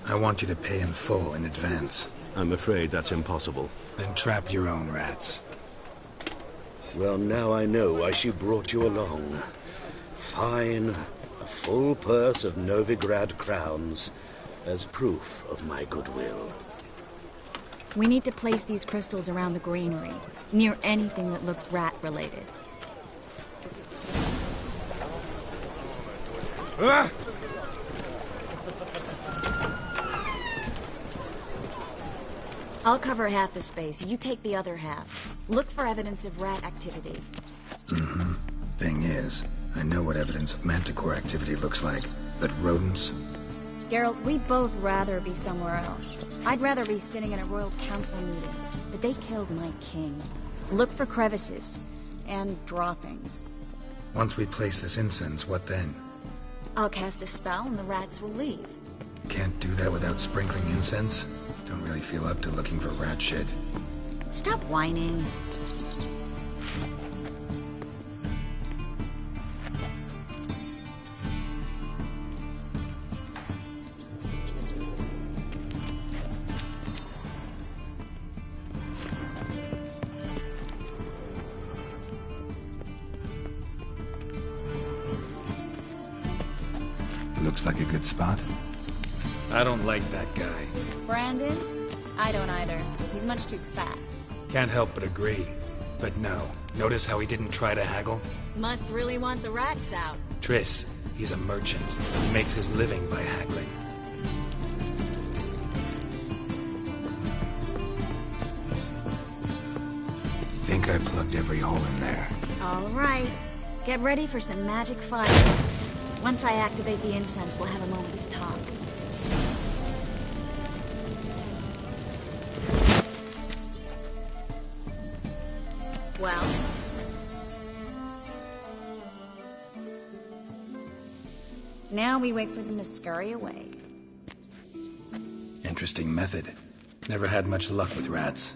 I want you to pay in full in advance. I'm afraid that's impossible. Then trap your own rats. Well, now I know why she brought you along. Fine. A full purse of Novigrad crowns as proof of my goodwill. We need to place these crystals around the granary, near anything that looks rat-related. Ah! I'll cover half the space. You take the other half. Look for evidence of rat activity. Mm-hmm. Thing is, I know what evidence of manticore activity looks like, but rodents? Geralt, we'd both rather be somewhere else. I'd rather be sitting in a royal council meeting, but they killed my king. Look for crevices and droppings. Once we place this incense, what then? I'll cast a spell and the rats will leave. Can't do that without sprinkling incense? Don't really feel up to looking for rat shit. Stop whining. Looks like a good spot. I don't like that guy. Brandon? I don't either. He's much too fat. Can't help but agree. But no. Notice how he didn't try to haggle? Must really want the rats out. Triss, he's a merchant. He makes his living by haggling. Think I plugged every hole in there. All right. Get ready for some magic fireworks. Once I activate the incense, we'll have a moment to talk. Well? Now we wait for them to scurry away. Interesting method. Never had much luck with rats.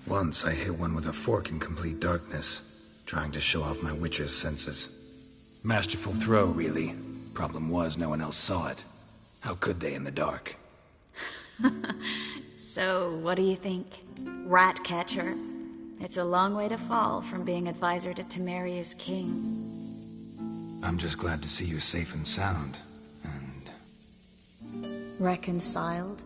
Once I hit one with a fork in complete darkness, trying to show off my witcher's senses. Masterful throw, really. Problem was, no one else saw it. How could they in the dark? So, what do you think? Rat catcher? It's a long way to fall from being advisor to Temeria's king. I'm just glad to see you safe and sound, and... Reconciled?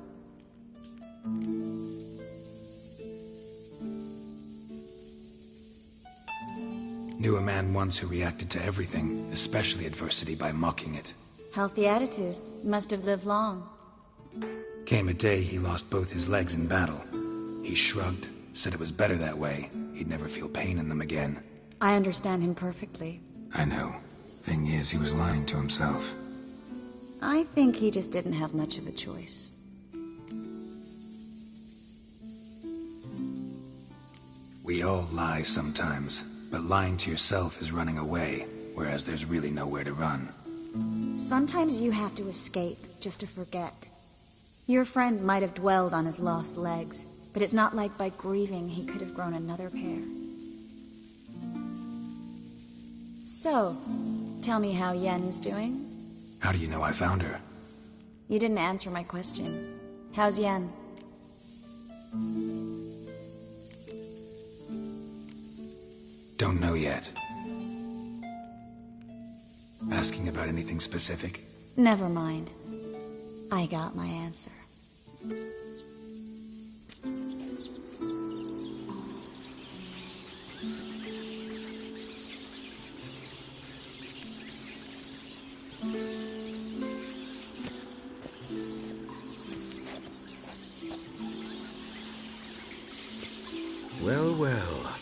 Knew a man once who reacted to everything, especially adversity, by mocking it. Healthy attitude. Must have lived long. Came a day he lost both his legs in battle. He shrugged, said it was better that way. He'd never feel pain in them again. I understand him perfectly. I know. Thing is, he was lying to himself. I think he just didn't have much of a choice. We all lie sometimes, but lying to yourself is running away, whereas there's really nowhere to run. Sometimes you have to escape just to forget. Your friend might have dwelled on his lost legs, but it's not like by grieving he could have grown another pair. So, tell me how Yen's doing? How do you know I found her? You didn't answer my question. How's Yen? Don't know yet. Asking about anything specific? Never mind. I got my answer. Well, well.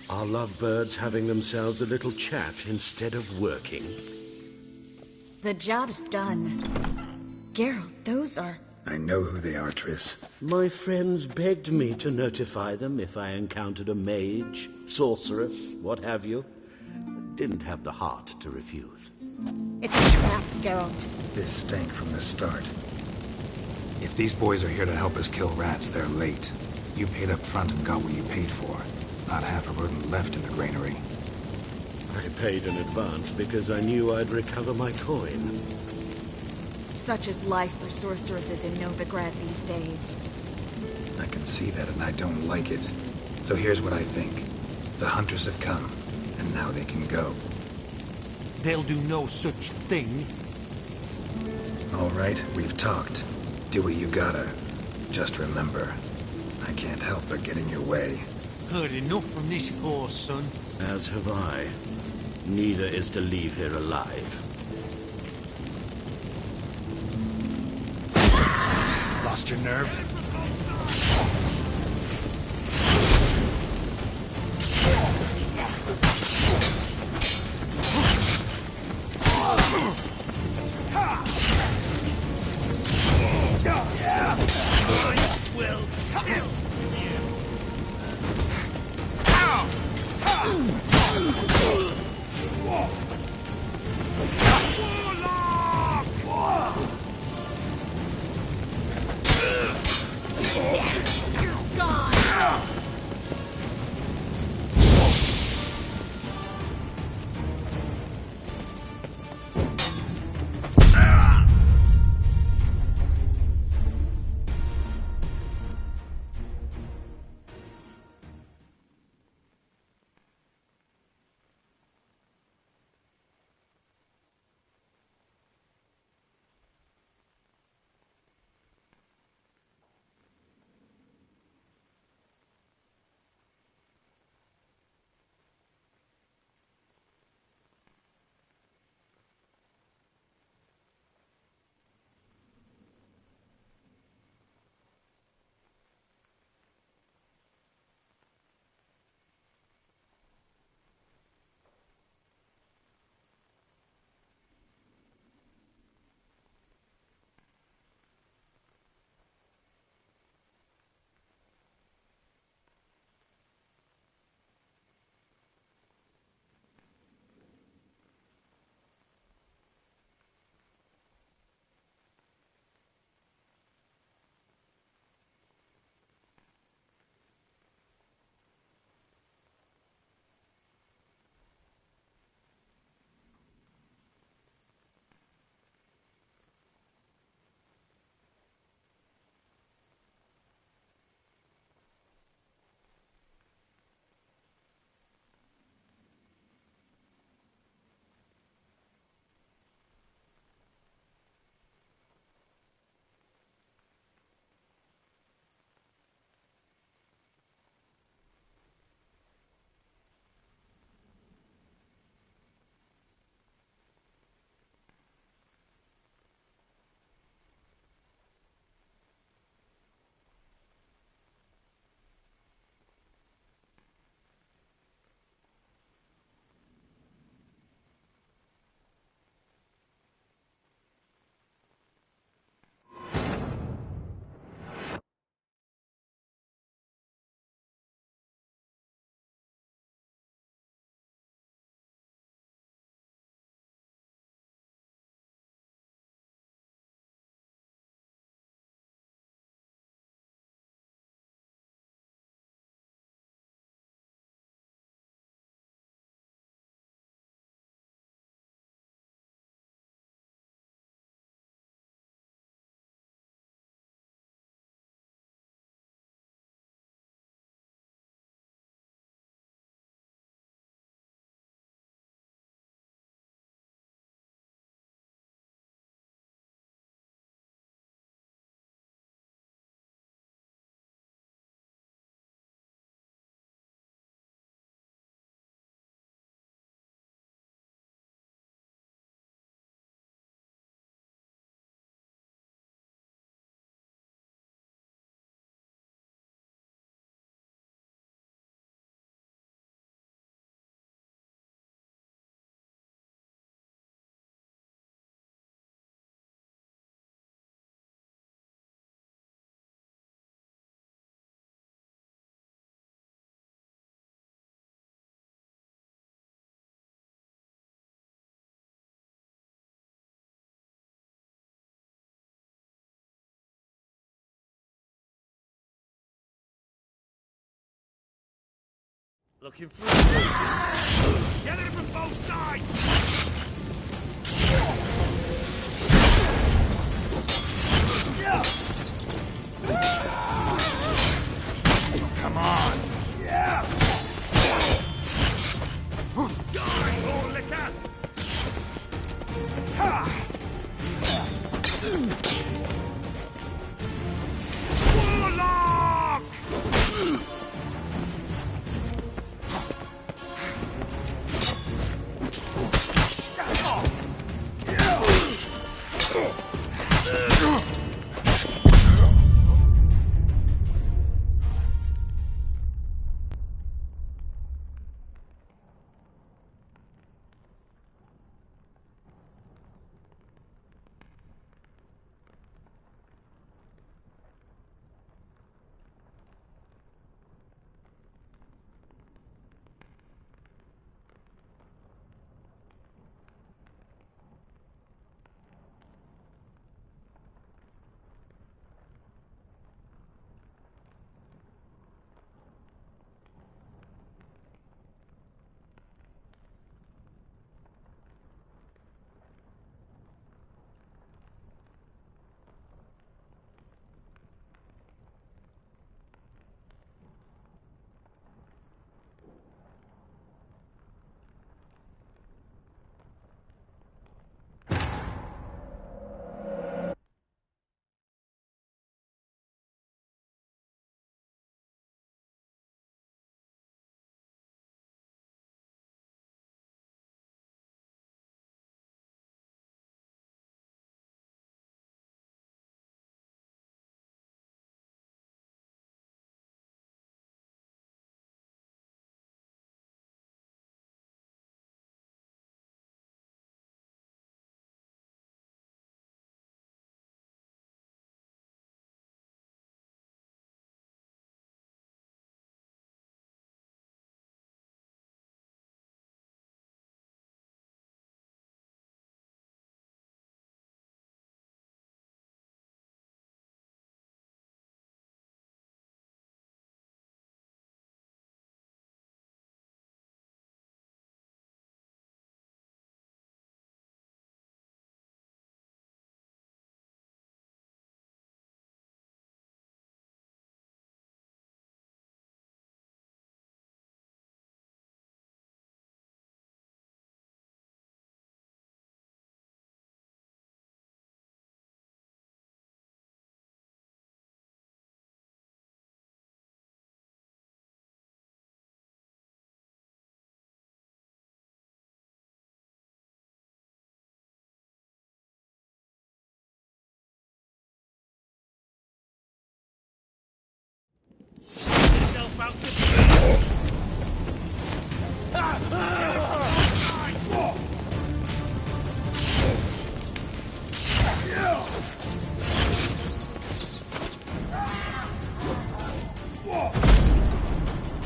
Our lovebirds having themselves a little chat instead of working. The job's done. Geralt, those are... I know who they are, Triss. My friends begged me to notify them if I encountered a mage, sorceress, what have you. Didn't have the heart to refuse. It's a trap, Geralt. This stank from the start. If these boys are here to help us kill rats, they're late. You paid up front and got what you paid for. Not half a rodent left in the granary. I paid in advance because I knew I'd recover my coin. Such is life for sorceresses in Novigrad these days. I can see that and I don't like it. So here's what I think. The hunters have come, and now they can go. They'll do no such thing. All right, we've talked. Do what you gotta. Just remember, I can't help but get in your way. Heard enough from this horse, son. As have I. Neither is to leave here alive. Lost your nerve? Looking for a get it from both sides! Come on! Yeah! Die, Orlicker! Warlock!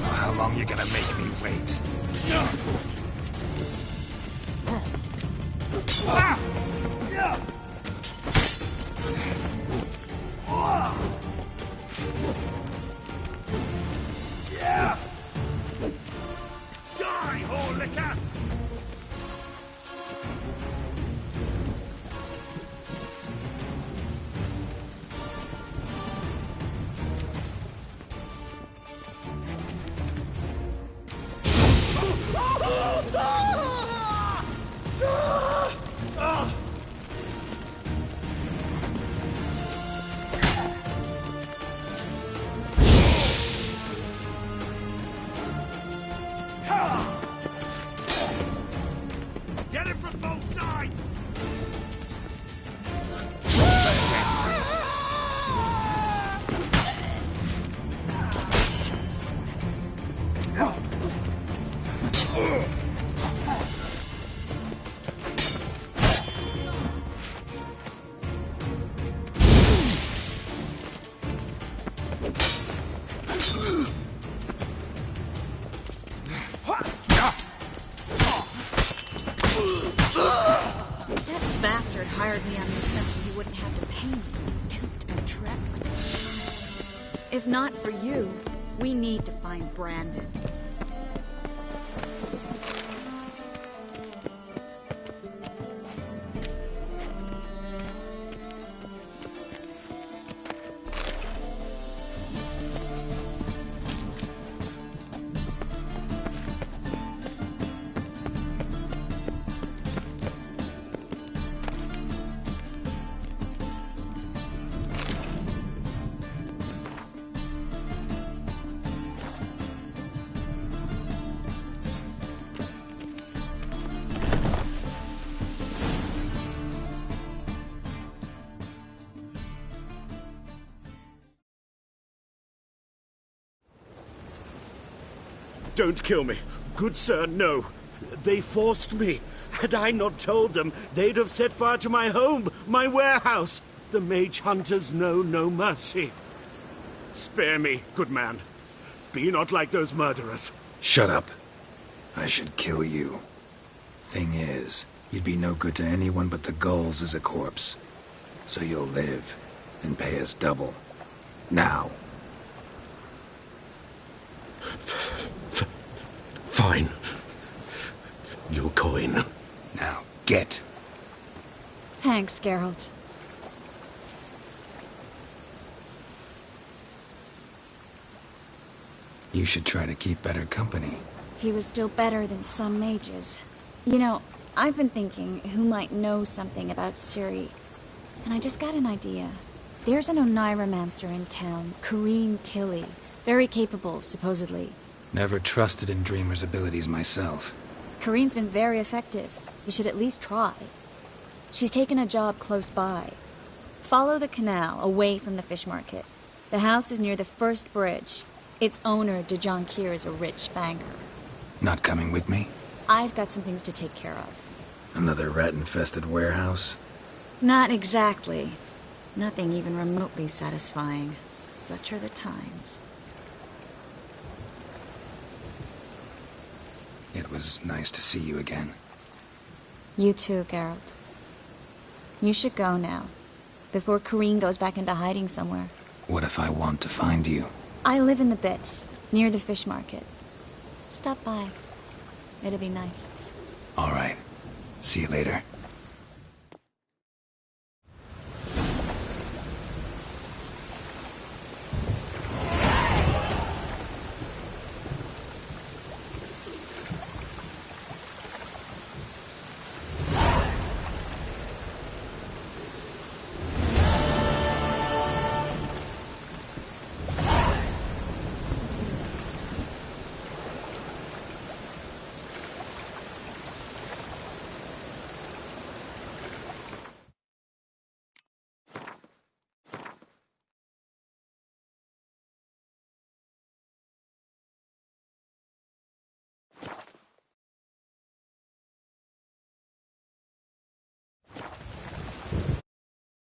How long you gonna make me wait? Die, Orlicker! Get it from both sides! Let's end this. That bastard hired me on the assumption he wouldn't have to pay me. Duped and trapped like a child. If not for you, we need to find Brandon. Don't kill me. Good sir, no. They forced me. Had I not told them, they'd have set fire to my home, my warehouse. The mage hunters know no mercy. Spare me, good man. Be not like those murderers. Shut up. I should kill you. Thing is, you'd be no good to anyone but the gulls as a corpse. So you'll live and pay us double. Now. Fine. Your coin. Now, get. Thanks, Geralt. You should try to keep better company. He was still better than some mages. You know, I've been thinking who might know something about Ciri. And I just got an idea. There's an Oneiromancer in town, Corrine Tilly. Very capable, supposedly. Never trusted in Dreamer's abilities myself. Corrine's been very effective. We should at least try. She's taken a job close by. Follow the canal, away from the fish market. The house is near the first bridge. Its owner, de Jonquier, is a rich banker. Not coming with me? I've got some things to take care of. Another rat-infested warehouse? Not exactly. Nothing even remotely satisfying. Such are the times. It was nice to see you again. You too, Geralt. You should go now, before Corrine goes back into hiding somewhere. What if I want to find you? I live in the Bits, near the fish market. Stop by. It'll be nice. All right. See you later.